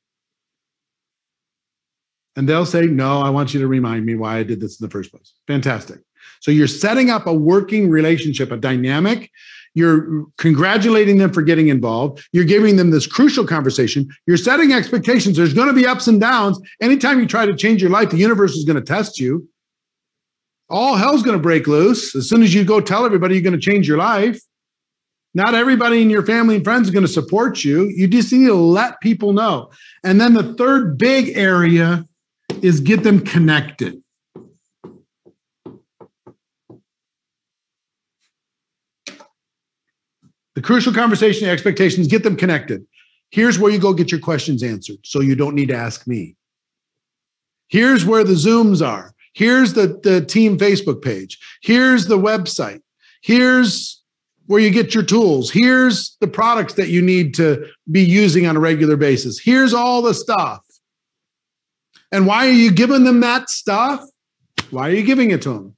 And they'll say, no, I want you to remind me why I did this in the first place. Fantastic. So you're setting up a working relationship, a dynamic. You're congratulating them for getting involved. You're giving them this crucial conversation. You're setting expectations. There's going to be ups and downs. Anytime you try to change your life, the universe is going to test you. All hell's going to break loose. As soon as you go tell everybody you're going to change your life, not everybody in your family and friends is going to support you. You just need to let people know. And then the third big area is get them connected. The crucial conversation expectations, get them connected. Here's where you go get your questions answered, so you don't need to ask me. Here's where the Zooms are. Here's the team Facebook page. Here's the website. Here's where you get your tools. Here's the products that you need to be using on a regular basis. Here's all the stuff. And why are you giving them that stuff? Why are you giving it to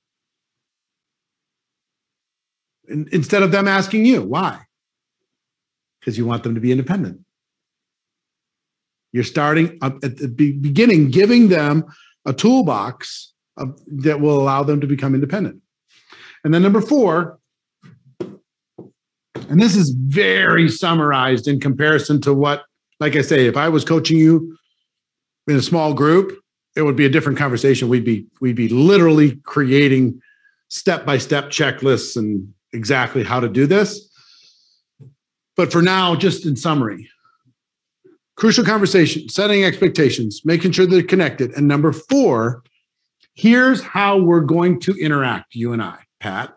them? Instead of them asking you, why? Because you want them to be independent. You're starting up at the beginning, giving them a toolbox that will allow them to become independent. And then number 4, and this is very summarized in comparison to what, like I say, if I was coaching you in a small group, it would be a different conversation. We'd be literally creating step-by-step checklists and exactly how to do this. But for now, just in summary, crucial conversation, setting expectations, making sure they're connected. And number 4, here's how we're going to interact, you and I, Pat.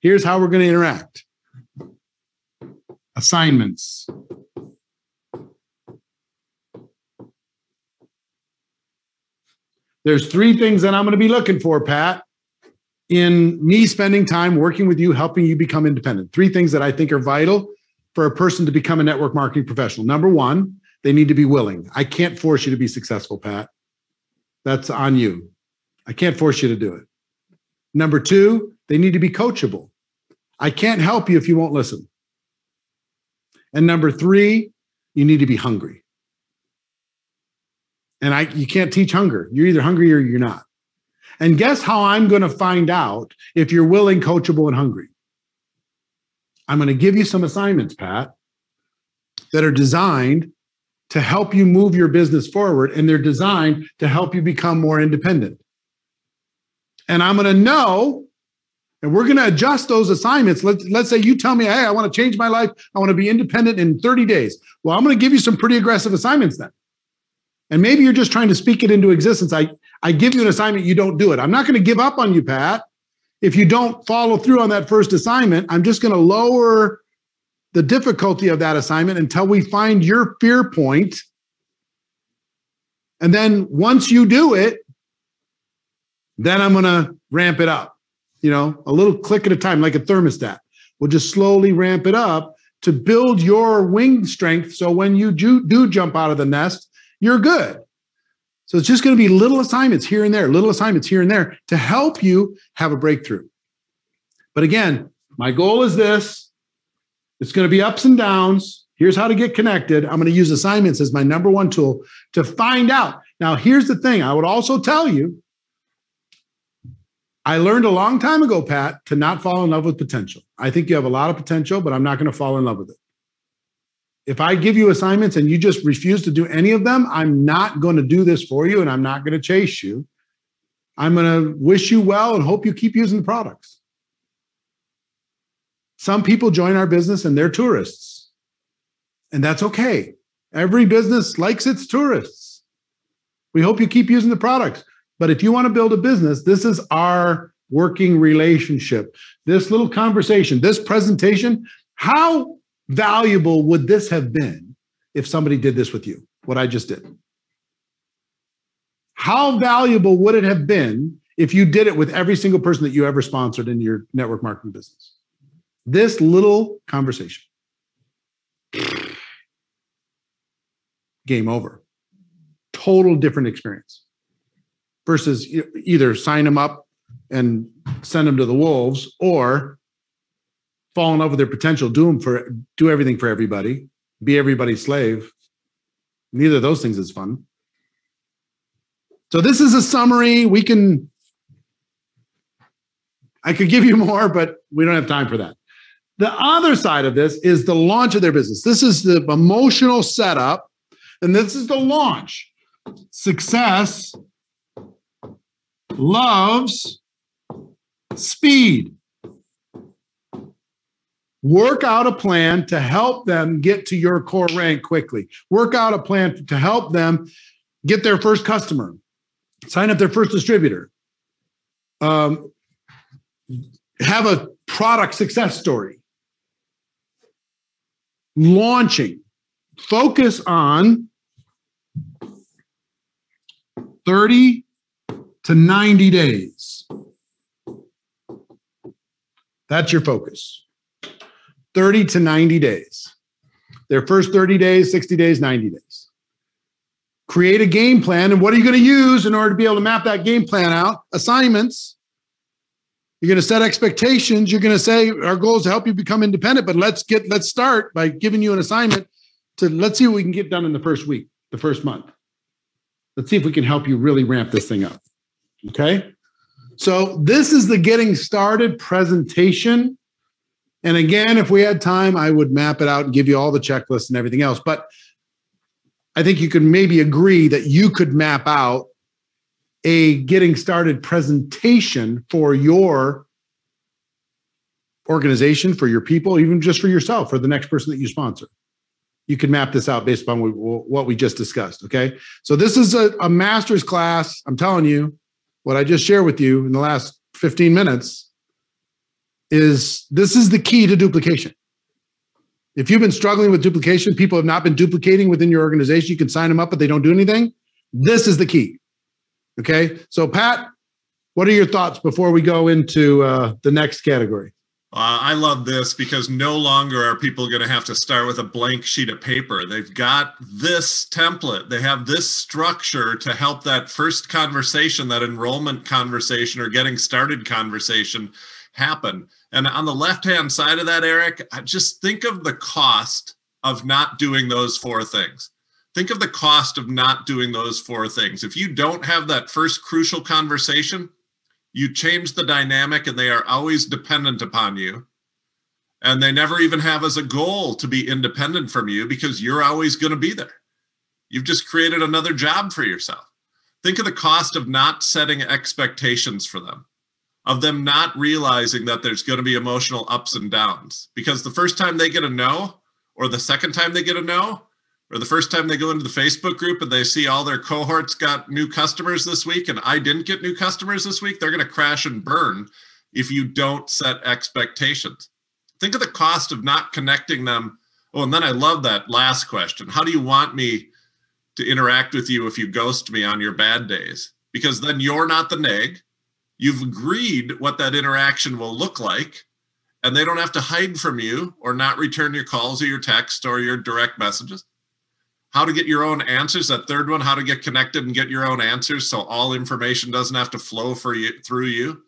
Here's how we're going to interact. Assignments. There's 3 things that I'm going to be looking for, Pat, in me spending time working with you, helping you become independent. 3 things that I think are vital for a person to become a network marketing professional. Number 1, they need to be willing. I can't force you to be successful, Pat. That's on you. I can't force you to do it. Number 2, they need to be coachable. I can't help you if you won't listen. And number 3, you need to be hungry. And you can't teach hunger. You're either hungry or you're not. And guess how I'm going to find out if you're willing, coachable, and hungry? I'm going to give you some assignments, Pat, that are designed to help you move your business forward, and they're designed to help you become more independent. And I'm going to know, and we're going to adjust those assignments. Let's say you tell me, hey, I want to change my life. I want to be independent in 30 days. Well, I'm going to give you some pretty aggressive assignments then. And maybe you're just trying to speak it into existence. I give you an assignment, you don't do it. I'm not going to give up on you, Pat. If you don't follow through on that first assignment, I'm just going to lower the difficulty of that assignment until we find your fear point. And then once you do it, then I'm going to ramp it up, a little click at a time, like a thermostat. We'll just slowly ramp it up to build your wing strength. So when you do jump out of the nest, you're good. So it's just going to be little assignments here and there, to help you have a breakthrough. But again, my goal is this. It's going to be ups and downs. Here's how to get connected. I'm going to use assignments as my number one tool to find out. Now, here's the thing. I would also tell you, I learned a long time ago, Pat, to not fall in love with potential. I think you have a lot of potential, but I'm not going to fall in love with it. If I give you assignments and you just refuse to do any of them, I'm not going to do this for you, and I'm not going to chase you. I'm going to wish you well and hope you keep using the products. Some people join our business and they're tourists, and that's okay. Every business likes its tourists. We hope you keep using the products. But if you want to build a business, this is our working relationship. This little conversation, this presentation, how valuable would this have been if somebody did this with you, what I just did? How valuable would it have been if you did it with every single person that you ever sponsored in your network marketing business? This little conversation. Game over. Total different experience. Versus either sign them up and send them to the wolves, or fall in love with their potential, do everything for everybody, be everybody's slave. Neither of those things is fun. So this is a summary. I could give you more, but we don't have time for that. The other side of this is the launch of their business. This is the emotional setup, and this is the launch. Success loves speed. Work out a plan to help them get to your core rank quickly. Work out a plan to help them get their first customer, sign up their first distributor, have a product success story. Launching. Focus on 30 to 90 days. That's your focus. 30 to 90 days. Their first 30 days, 60 days, 90 days. Create a game plan. And what are you going to use in order to be able to map that game plan out? Assignments. You're going to set expectations. You're going to say, our goal is to help you become independent, but let's start by giving you an assignment let's see what we can get done in the first week, the first month. Let's see if we can help you really ramp this thing up. Okay. So this is the getting started presentation. And again, if we had time, I would map it out and give you all the checklists and everything else. But I think you could maybe agree that you could map out a getting started presentation for your organization, for your people, even just for yourself, for the next person that you sponsor. You can map this out based upon what we just discussed, okay? So this is a master's class. I'm telling you, what I just shared with you in the last 15 minutes this is the key to duplication. If you've been struggling with duplication, people have not been duplicating within your organization, you can sign them up, but they don't do anything. This is the key. Okay. So Pat, what are your thoughts before we go into the next category? I love this because no longer are people going to have to start with a blank sheet of paper. They've got this template. They have this structure to help that first conversation, that enrollment conversation or getting started conversation happen. And on the left-hand side of that, Eric, just think of the cost of not doing those four things. Think of the cost of not doing those four things. If you don't have that first crucial conversation, you change the dynamic and they are always dependent upon you. And they never even have as a goal to be independent from you because you're always going to be there. You've just created another job for yourself. Think of the cost of not setting expectations for them, of them not realizing that there's going to be emotional ups and downs. Because the first time they get a no, or the second time they get a no, or the first time they go into the Facebook group and they see all their cohorts got new customers this week and I didn't get new customers this week, they're going to crash and burn if you don't set expectations. Think of the cost of not connecting them. Oh, and then I love that last question. How do you want me to interact with you if you ghost me on your bad days? Because then you're not the neg. You've agreed what that interaction will look like, and they don't have to hide from you or not return your calls or your texts or your direct messages. How to get your own answers. That third one, how to get connected and get your own answers so all information doesn't have to flow through you.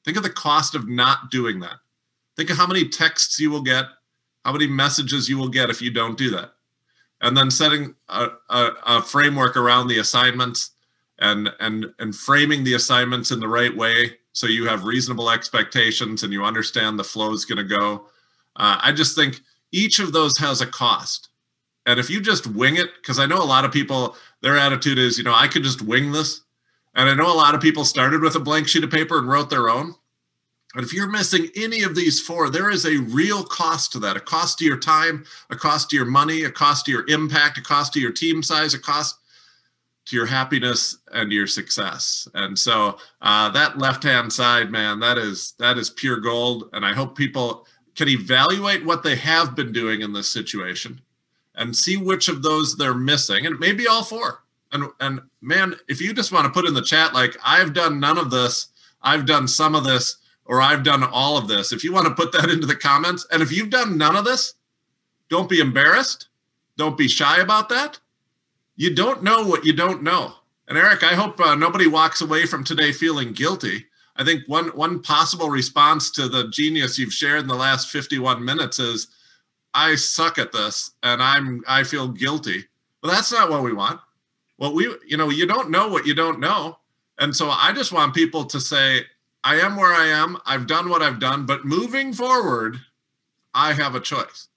Think of the cost of not doing that. Think of how many texts you will get, how many messages you will get if you don't do that. And then setting a framework around the assignments and framing the assignments in the right way so you have reasonable expectations and you understand the flow is going to go. I just think each of those has a cost. And if you just wing it, because I know a lot of people, their attitude is, I could just wing this. And I know a lot of people started with a blank sheet of paper and wrote their own. But if you're missing any of these four, there is a real cost to that, a cost to your time, a cost to your money, a cost to your impact, a cost to your team size, a cost to your happiness and your success. And so that left-hand side, man, that is pure gold. And I hope people can evaluate what they have been doing in this situation and see which of those they're missing. And it may be all four. And man, if you just want to put in the chat, like, I've done none of this, I've done some of this, or I've done all of this. If you want to put that into the comments, and if you've done none of this, don't be embarrassed. Don't be shy about that. You don't know what you don't know. And Eric, I hope nobody walks away from today feeling guilty. I think one possible response to the genius you've shared in the last 51 minutes is, I suck at this and I feel guilty. But that's not what we want. You don't know what you don't know. And so I just want people to say, I am where I am. I've done what I've done, but moving forward, I have a choice.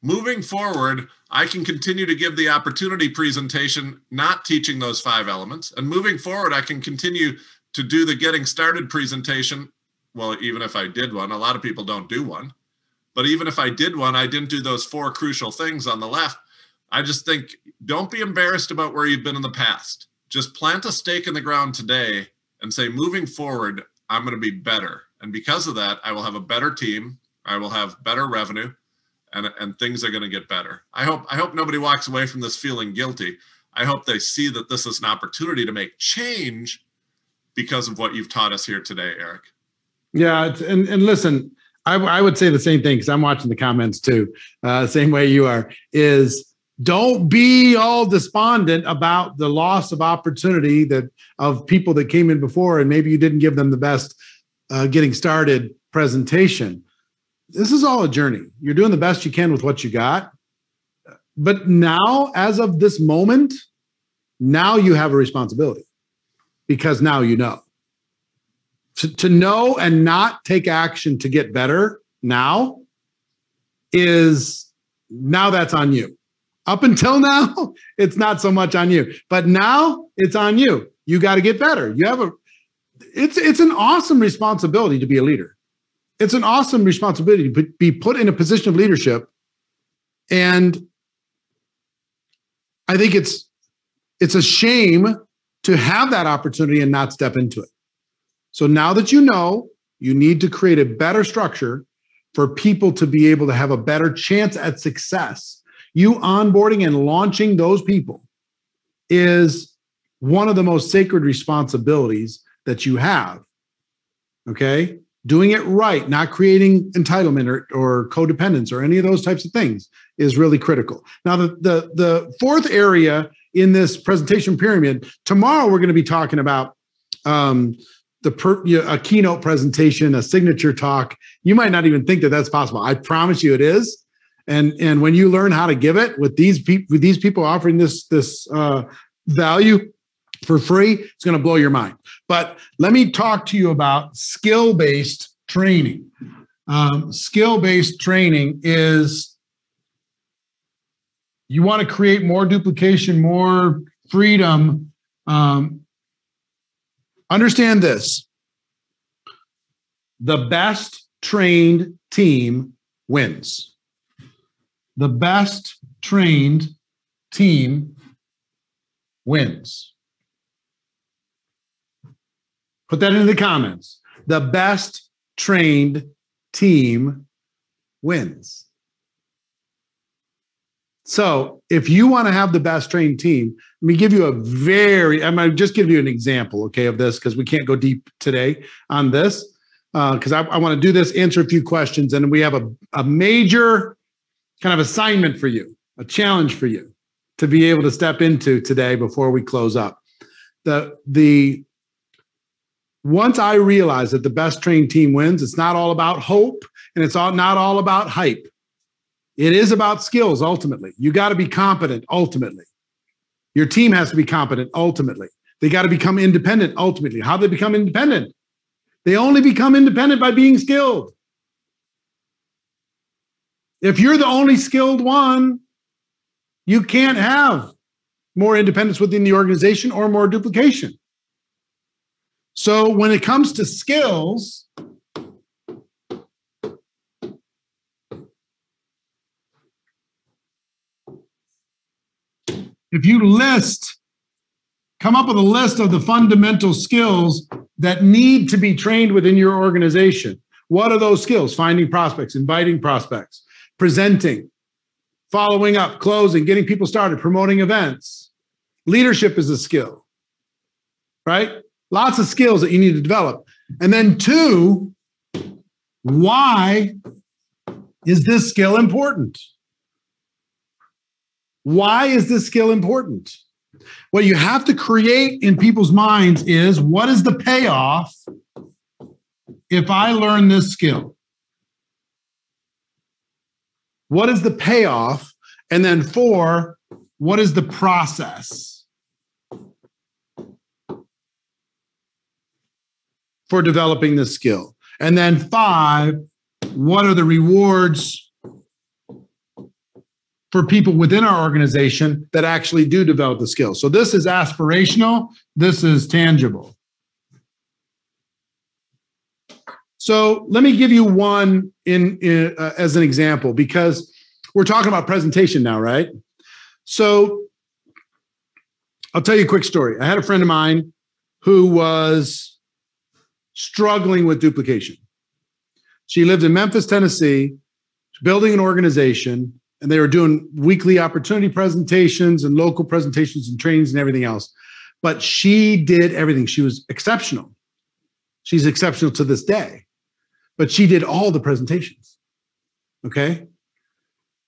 Moving forward, I can continue to give the opportunity presentation, not teaching those 5 elements. And moving forward, I can continue to do the getting started presentation. Well, even if I did one, a lot of people don't do one. But even if I did one, I didn't do those 4 crucial things on the left. I just think, don't be embarrassed about where you've been in the past. Just plant a stake in the ground today and say, moving forward, I'm going to be better. And because of that, I will have a better team. I will have better revenue, and things are going to get better. I hope nobody walks away from this feeling guilty. I hope they see that this is an opportunity to make change because of what you've taught us here today, Eric. Yeah. And listen, I would say the same thing, because I'm watching the comments too, same way you are, is don't be all despondent about the loss of opportunity of people that came in before and maybe you didn't give them the best getting started presentation. This is all a journey. You're doing the best you can with what you got. But now, as of this moment, now you have a responsibility, because now you know. To know and not take action to get better now that's on you. Up until now, it's not so much on you, but now it's on you. You got to get better. It's an awesome responsibility to be a leader. It's an awesome responsibility to be put in a position of leadership. And I think it's a shame to have that opportunity and not step into it. So now that you know, you need to create a better structure for people to be able to have a better chance at success. You onboarding and launching those people is one of the most sacred responsibilities that you have. Okay? Doing it right, not creating entitlement or codependence or any of those types of things is really critical. Now, the fourth area in this presentation pyramid, tomorrow we're going to be talking about a keynote presentation, a signature talk. You might not even think that that's possible. I promise you it is. And when you learn how to give it with these people offering this value for free, it's going to blow your mind. But let me talk to you about skill-based training. skill-based training is you want to create more duplication, more freedom. Understand this. The best trained team wins. The best trained team wins. Put that in the comments. The best trained team wins. So if you want to have the best trained team, let me give you I'm going to just give you an example, okay, of this, because we can't go deep today on this, because I want to do this, answer a few questions, and we have a major kind of assignment for you, a challenge for you to be able to step into today before we close up. Once I realized that the best trained team wins, it's not all about hope, and it's not all about hype. It is about skills, ultimately. You got to be competent, ultimately. Your team has to be competent, ultimately. They got to become independent, ultimately. How do they become independent? They only become independent by being skilled. If you're the only skilled one, you can't have more independence within the organization or more duplication. So when it comes to skills, if you come up with a list of the fundamental skills that need to be trained within your organization. What are those skills? Finding prospects, inviting prospects, presenting, following up, closing, getting people started, promoting events. Leadership is a skill, right? Lots of skills that you need to develop. And then 2, why is this skill important? Why is this skill important? What you have to create in people's minds is, what is the payoff if I learn this skill? What is the payoff? And then 4, what is the process for developing this skill? And then 5, what are the rewards for people within our organization that actually do develop the skills? So this is aspirational. This is tangible. So let me give you one as an example, because we're talking about presentation now, right? So I'll tell you a quick story. I had a friend of mine who was struggling with duplication. She lived in Memphis, Tennessee, building an organization, and they were doing weekly opportunity presentations and local presentations and trainings and everything else. But she did everything. She was exceptional. She's exceptional to this day. But she did all the presentations, okay?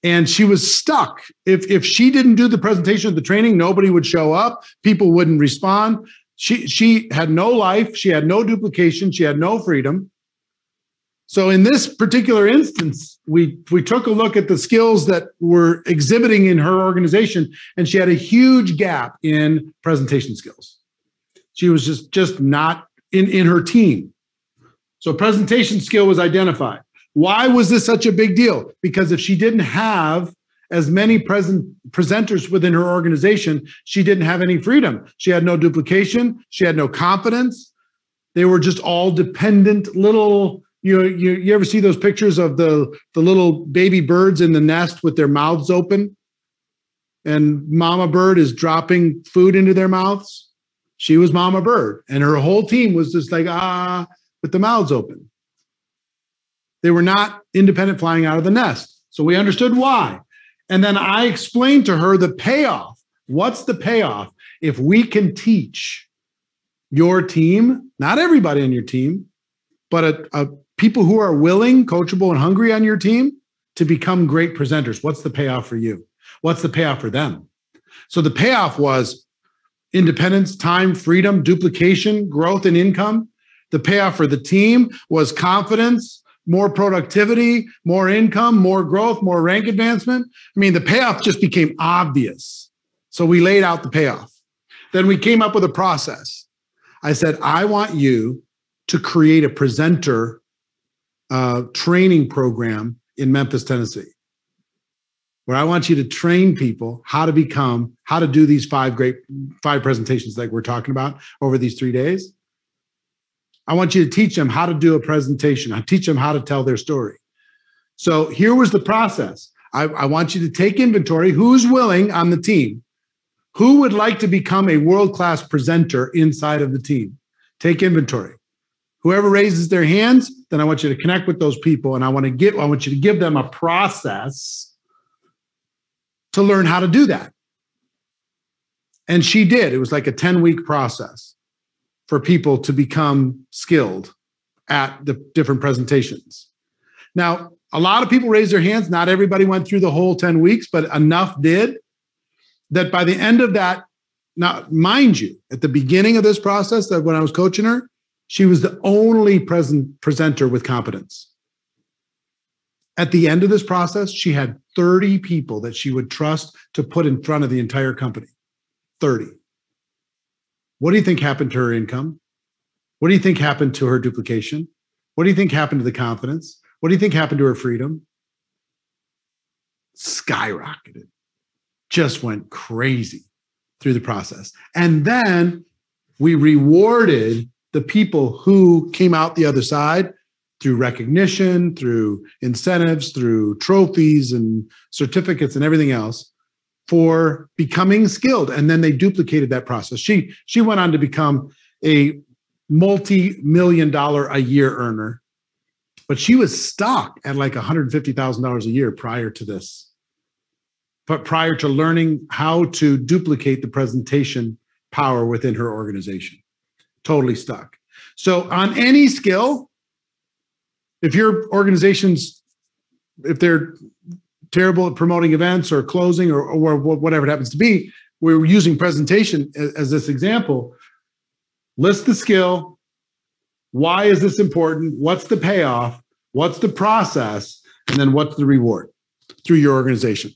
And she was stuck. If she didn't do the presentation of the training, nobody would show up. People wouldn't respond. She had no life. She had no duplication. She had no freedom. So in this particular instance, we took a look at the skills that were exhibiting in her organization, and she had a huge gap in presentation skills. She was just not in her team. So presentation skill was identified. Why was this such a big deal? Because if she didn't have as many presenters within her organization, she didn't have any freedom. She had no duplication. She had no confidence. They were just all dependent little. You ever see those pictures of the little baby birds in the nest with their mouths open, and mama bird is dropping food into their mouths? She was mama bird, and her whole team was just like, with the mouths open. They were not independent flying out of the nest. So we understood why. And then I explained to her the payoff. What's the payoff if we can teach your team, not everybody on your team, but people who are willing, coachable, and hungry on your team to become great presenters? What's the payoff for you? What's the payoff for them? So the payoff was independence, time, freedom, duplication, growth, and income. The payoff for the team was confidence, more productivity, more income, more growth, more rank advancement. I mean, the payoff just became obvious. So we laid out the payoff. Then we came up with a process. I said, I want you to create a presenter training program in Memphis, Tennessee, where I want you to train people how to do these five presentations like we're talking about over these 3 days. I want you to teach them how to do a presentation. I teach them how to tell their story. So here was the process. I want you to take inventory. Who's willing on the team? Who would like to become a world-class presenter inside of the team? Take inventory. Whoever raises their hands, then I want you to connect with those people, and I want you to give them a process to learn how to do that. And she did. It was like a 10-week process for people to become skilled at the different presentations. Now, a lot of people raised their hands. Not everybody went through the whole 10 weeks, but enough did that by the end of that, now, mind you, at the beginning of this process, that when I was coaching her, she was the only presenter with competence. At the end of this process, she had 30 people that she would trust to put in front of the entire company. 30. What do you think happened to her income? What do you think happened to her duplication? What do you think happened to the confidence? What do you think happened to her freedom? Skyrocketed. Just went crazy through the process. And then we rewarded the people who came out the other side through recognition, through incentives, through trophies and certificates and everything else for becoming skilled. And then they duplicated that process. She went on to become a multi-million-dollar a year earner, but she was stuck at like $150,000 a year prior to this. But prior to learning how to duplicate the presentation power within her organization. Totally stuck. So on any skill, if your organization's, if they're terrible at promoting events or closing or whatever it happens to be, we're using presentation as this example. List the skill. Why is this important? What's the payoff? What's the process? And then what's the reward through your organization?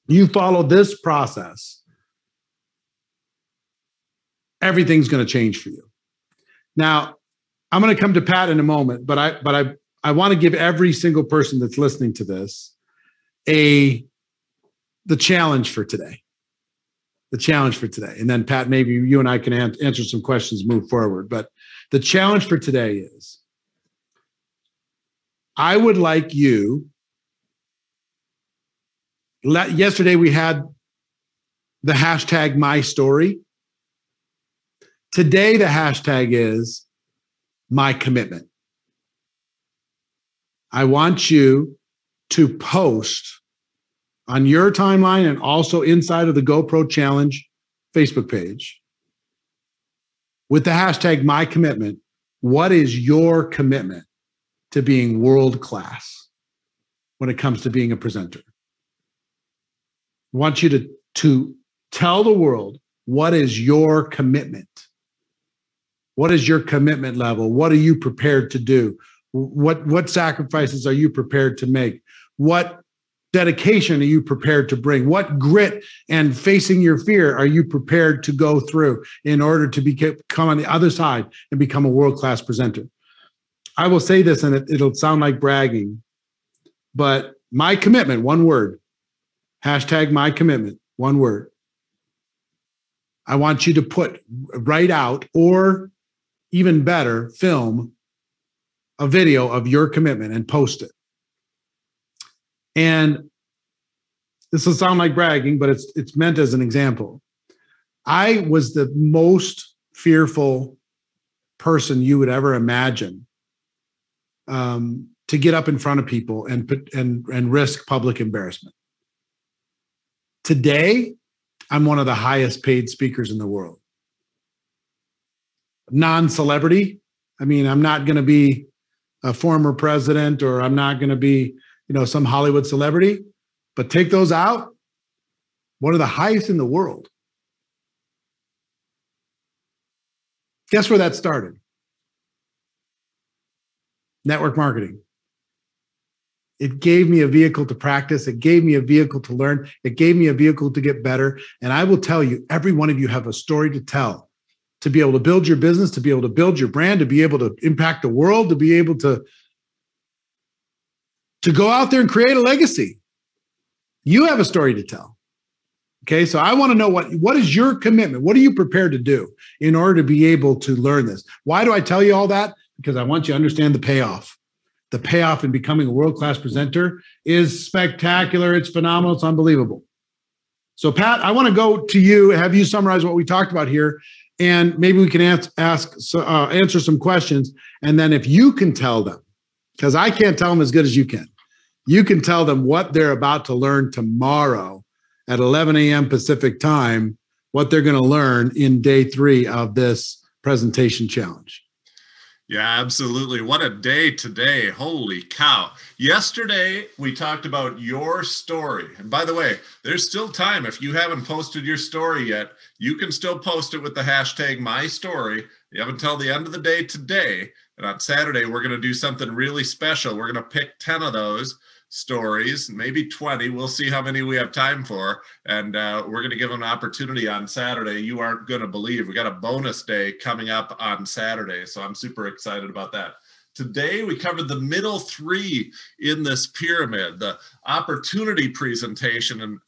You follow this process, everything's going to change for you. Now, I'm going to come to Pat in a moment, but I want to give every single person that's listening to this the challenge for today. The challenge for today. And then Pat, maybe you and I can answer some questions, move forward. But the challenge for today is, I would like you, yesterday we had the hashtag my story. Today, the hashtag is my commitment. I want you to post on your timeline and also inside of the GoPro Challenge Facebook page with the hashtag my commitment. What is your commitment to being world class when it comes to being a presenter? I want you to tell the world, what is your commitment? What is your commitment level? What are you prepared to do? What sacrifices are you prepared to make? What dedication are you prepared to bring? What grit and facing your fear are you prepared to go through in order to come on the other side and become a world-class presenter? I will say this, and it'll sound like bragging, but my commitment, one word, hashtag my commitment, one word. I want you to write out, or even better, film a video of your commitment and post it. And this will sound like bragging, but it's meant as an example. I was the most fearful person you would ever imagine to get up in front of people and risk public embarrassment. Today, I'm one of the highest paid speakers in the world. Non-celebrity. I mean, I'm not going to be a former president, or I'm not going to be, some Hollywood celebrity, but take those out, one of the highest in the world. Guess where that started? Network marketing. It gave me a vehicle to practice. It gave me a vehicle to learn. It gave me a vehicle to get better. And I will tell you, every one of you have a story to tell, to be able to build your business, to be able to build your brand, to be able to impact the world, to be able to to go out there and create a legacy. You have a story to tell. Okay, so I want to know what is your commitment? What are you prepared to do in order to be able to learn this? Why do I tell you all that? Because I want you to understand the payoff. The payoff in becoming a world-class presenter is spectacular. It's phenomenal. It's unbelievable. So Pat, I want to go to you, have you summarize what we talked about here, and maybe we can answer some questions. And then if you can tell them, because I can't tell them as good as you can tell them what they're about to learn tomorrow at 11 a.m. Pacific time, what they're going to learn in day 3 of this presentation challenge. Yeah, absolutely. What a day today. Holy cow. Yesterday, we talked about your story. And by the way, there's still time. If you haven't posted your story yet, you can still post it with the hashtag #MyStory. You have until the end of the day today. And on Saturday, we're going to do something really special. We're going to pick 10 of those stories, maybe 20. We'll see how many we have time for. And we're going to give them an opportunity on Saturday. You aren't going to believe we got a bonus day coming up on Saturday. So I'm super excited about that. Today, we covered the middle 3 in this pyramid, the opportunity presentation. And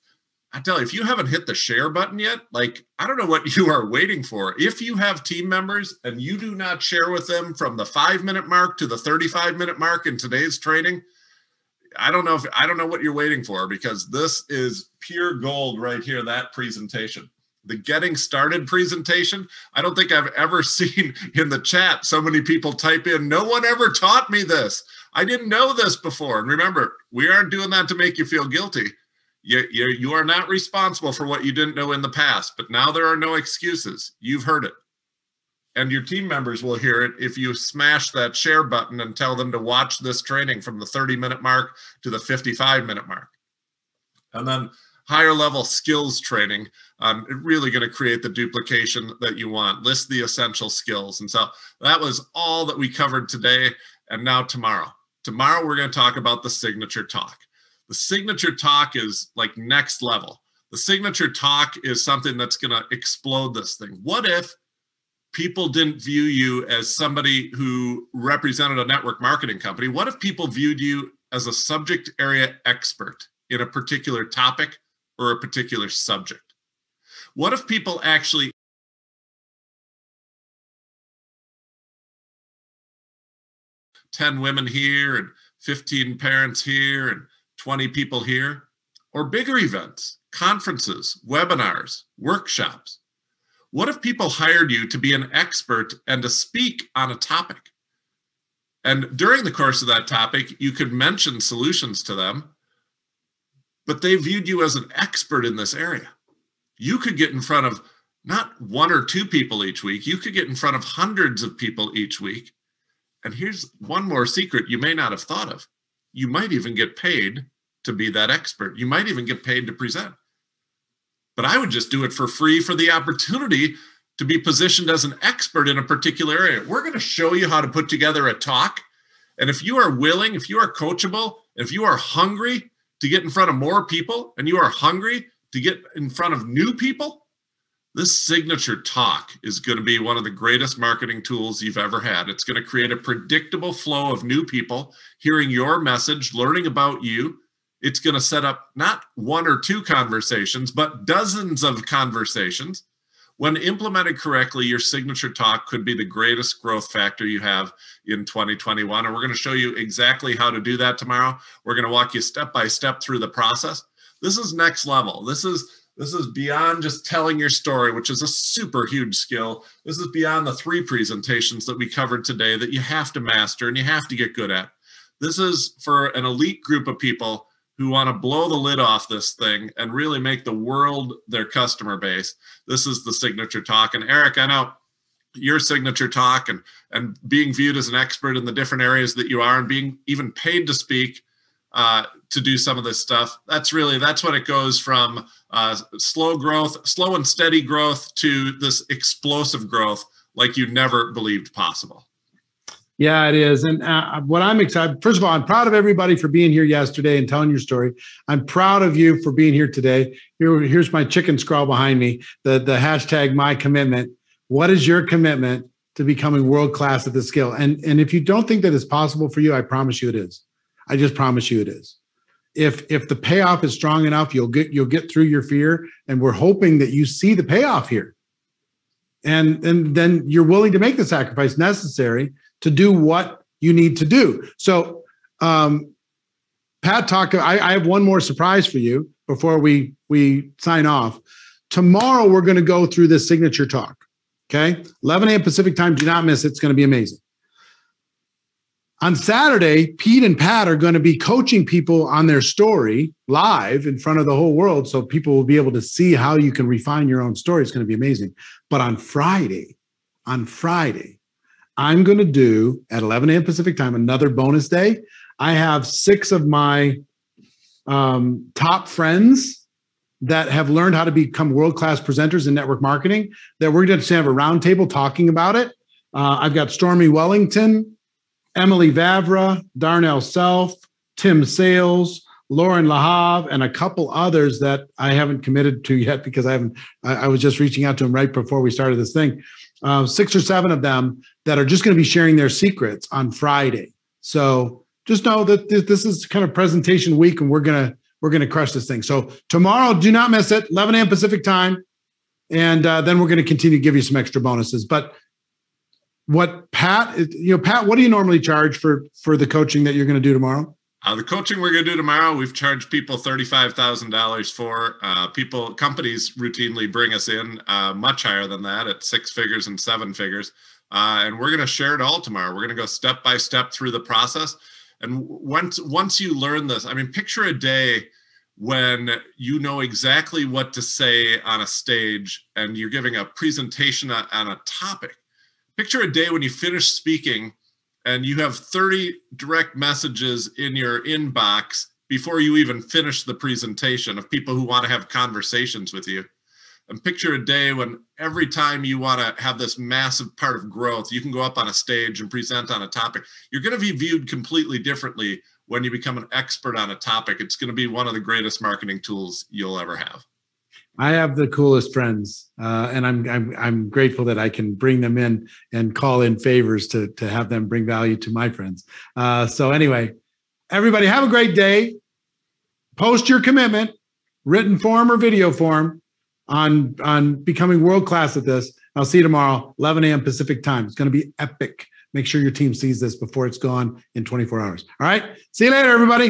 I tell you, if you haven't hit the share button yet, like, I don't know what you are waiting for. If you have team members and you do not share with them from the 5-minute mark to the 35-minute mark in today's training, I don't know what you're waiting for, because this is pure gold right here, that presentation. The getting started presentation, I don't think I've ever seen in the chat so many people type in, no one ever taught me this. I didn't know this before. And remember, we aren't doing that to make you feel guilty. You are not responsible for what you didn't know in the past, but now there are no excuses. You've heard it. And your team members will hear it if you smash that share button and tell them to watch this training from the 30-minute mark to the 55-minute mark. And then higher level skills training, really going to create the duplication that you want. List the essential skills. And so that was all that we covered today. And now tomorrow. Tomorrow we're going to talk about the signature talk. The signature talk is like next level. The signature talk is something that's going to explode this thing. What if people didn't view you as somebody who represented a network marketing company? What if people viewed you as a subject area expert in a particular topic or a particular subject? What if people actually ten women here and 15 parents here and 20 people here, or bigger events, conferences, webinars, workshops? What if people hired you to be an expert and to speak on a topic? And during the course of that topic, you could mention solutions to them, but they viewed you as an expert in this area. You could get in front of not 1 or 2 people each week. You could get in front of hundreds of people each week. And here's one more secret you may not have thought of. You might even get paid to be that expert. You might even get paid to present. But I would just do it for free for the opportunity to be positioned as an expert in a particular area. We're going to show you how to put together a talk. And if you are willing, if you are coachable, if you are hungry to get in front of more people, and you are hungry to get in front of new people, this signature talk is going to be one of the greatest marketing tools you've ever had. It's going to create a predictable flow of new people hearing your message, learning about you. It's going to set up not 1 or 2 conversations, but dozens of conversations. When implemented correctly, your signature talk could be the greatest growth factor you have in 2021. And we're going to show you exactly how to do that tomorrow. We're going to walk you step by step through the process. This is next level. This is beyond just telling your story, which is a super huge skill. This is beyond the 3 presentations that we covered today that you have to master and you have to get good at. This is for an elite group of people who want to blow the lid off this thing and really make the world their customer base. This is the signature talk. And Eric, I know your signature talk and being viewed as an expert in the different areas that you are and being even paid to speak to do some of this stuff. That's when it goes from slow and steady growth to this explosive growth like you never believed possible. Yeah, it is. And what I'm excited, first of all, I'm proud of everybody for being here yesterday and telling your story. I'm proud of you for being here today. Here's my chicken scrawl behind me, the hashtag my commitment. What is your commitment to becoming world-class at this skill? And if you don't think that it's possible for you, I promise you it is. I just promise you it is. If the payoff is strong enough, you'll get through your fear, and we're hoping that you see the payoff here. And then you're willing to make the sacrifice necessary to do what you need to do. So Pat talked, I have one more surprise for you before we sign off. Tomorrow, we're going to go through this signature talk, okay? 11 a.m. Pacific time. Do not miss it. It's going to be amazing. On Saturday, Pete and Pat are going to be coaching people on their story live in front of the whole world, so people will be able to see how you can refine your own story. It's going to be amazing. But on Friday, I'm going to do, at 11 a.m. Pacific time, another bonus day. I have 6 of my top friends that have learned how to become world-class presenters in network marketing that we're going to have a roundtable talking about it. I've got Stormy Wellington, Emily Vavra, Darnell Self, Tim Sales, Lauren Lahav, and a couple others that I haven't committed to yet because I was just reaching out to them right before we started this thing. 6 or 7 of them that are just going to be sharing their secrets on Friday. So just know that this is kind of presentation week, and we're gonna crush this thing. So tomorrow, do not miss it, 11 a.m. Pacific time, and then we're going to continue to give you some extra bonuses. But what Pat, Pat, what do you normally charge for the coaching that you're going to do tomorrow? The coaching we're going to do tomorrow, we've charged people $35,000 for. Companies routinely bring us in much higher than that at 6 figures and 7 figures. And we're going to share it all tomorrow. We're going to go step by step through the process. And once you learn this, I mean, picture a day when you know exactly what to say on a stage and you're giving a presentation on a topic. Picture a day when you finish speaking and you have 30 direct messages in your inbox before you even finish the presentation of people who want to have conversations with you. And picture a day when every time you want to have this massive part of growth, you can go up on a stage and present on a topic. You're going to be viewed completely differently when you become an expert on a topic. It's going to be one of the greatest marketing tools you'll ever have. I have the coolest friends, and I'm grateful that I can bring them in and call in favors to have them bring value to my friends. So anyway, everybody have a great day. Post your commitment, written form or video form, on becoming world-class at this. I'll see you tomorrow, 11 a.m. Pacific time. It's going to be epic. Make sure your team sees this before it's gone in 24 hours. All right. See you later, everybody.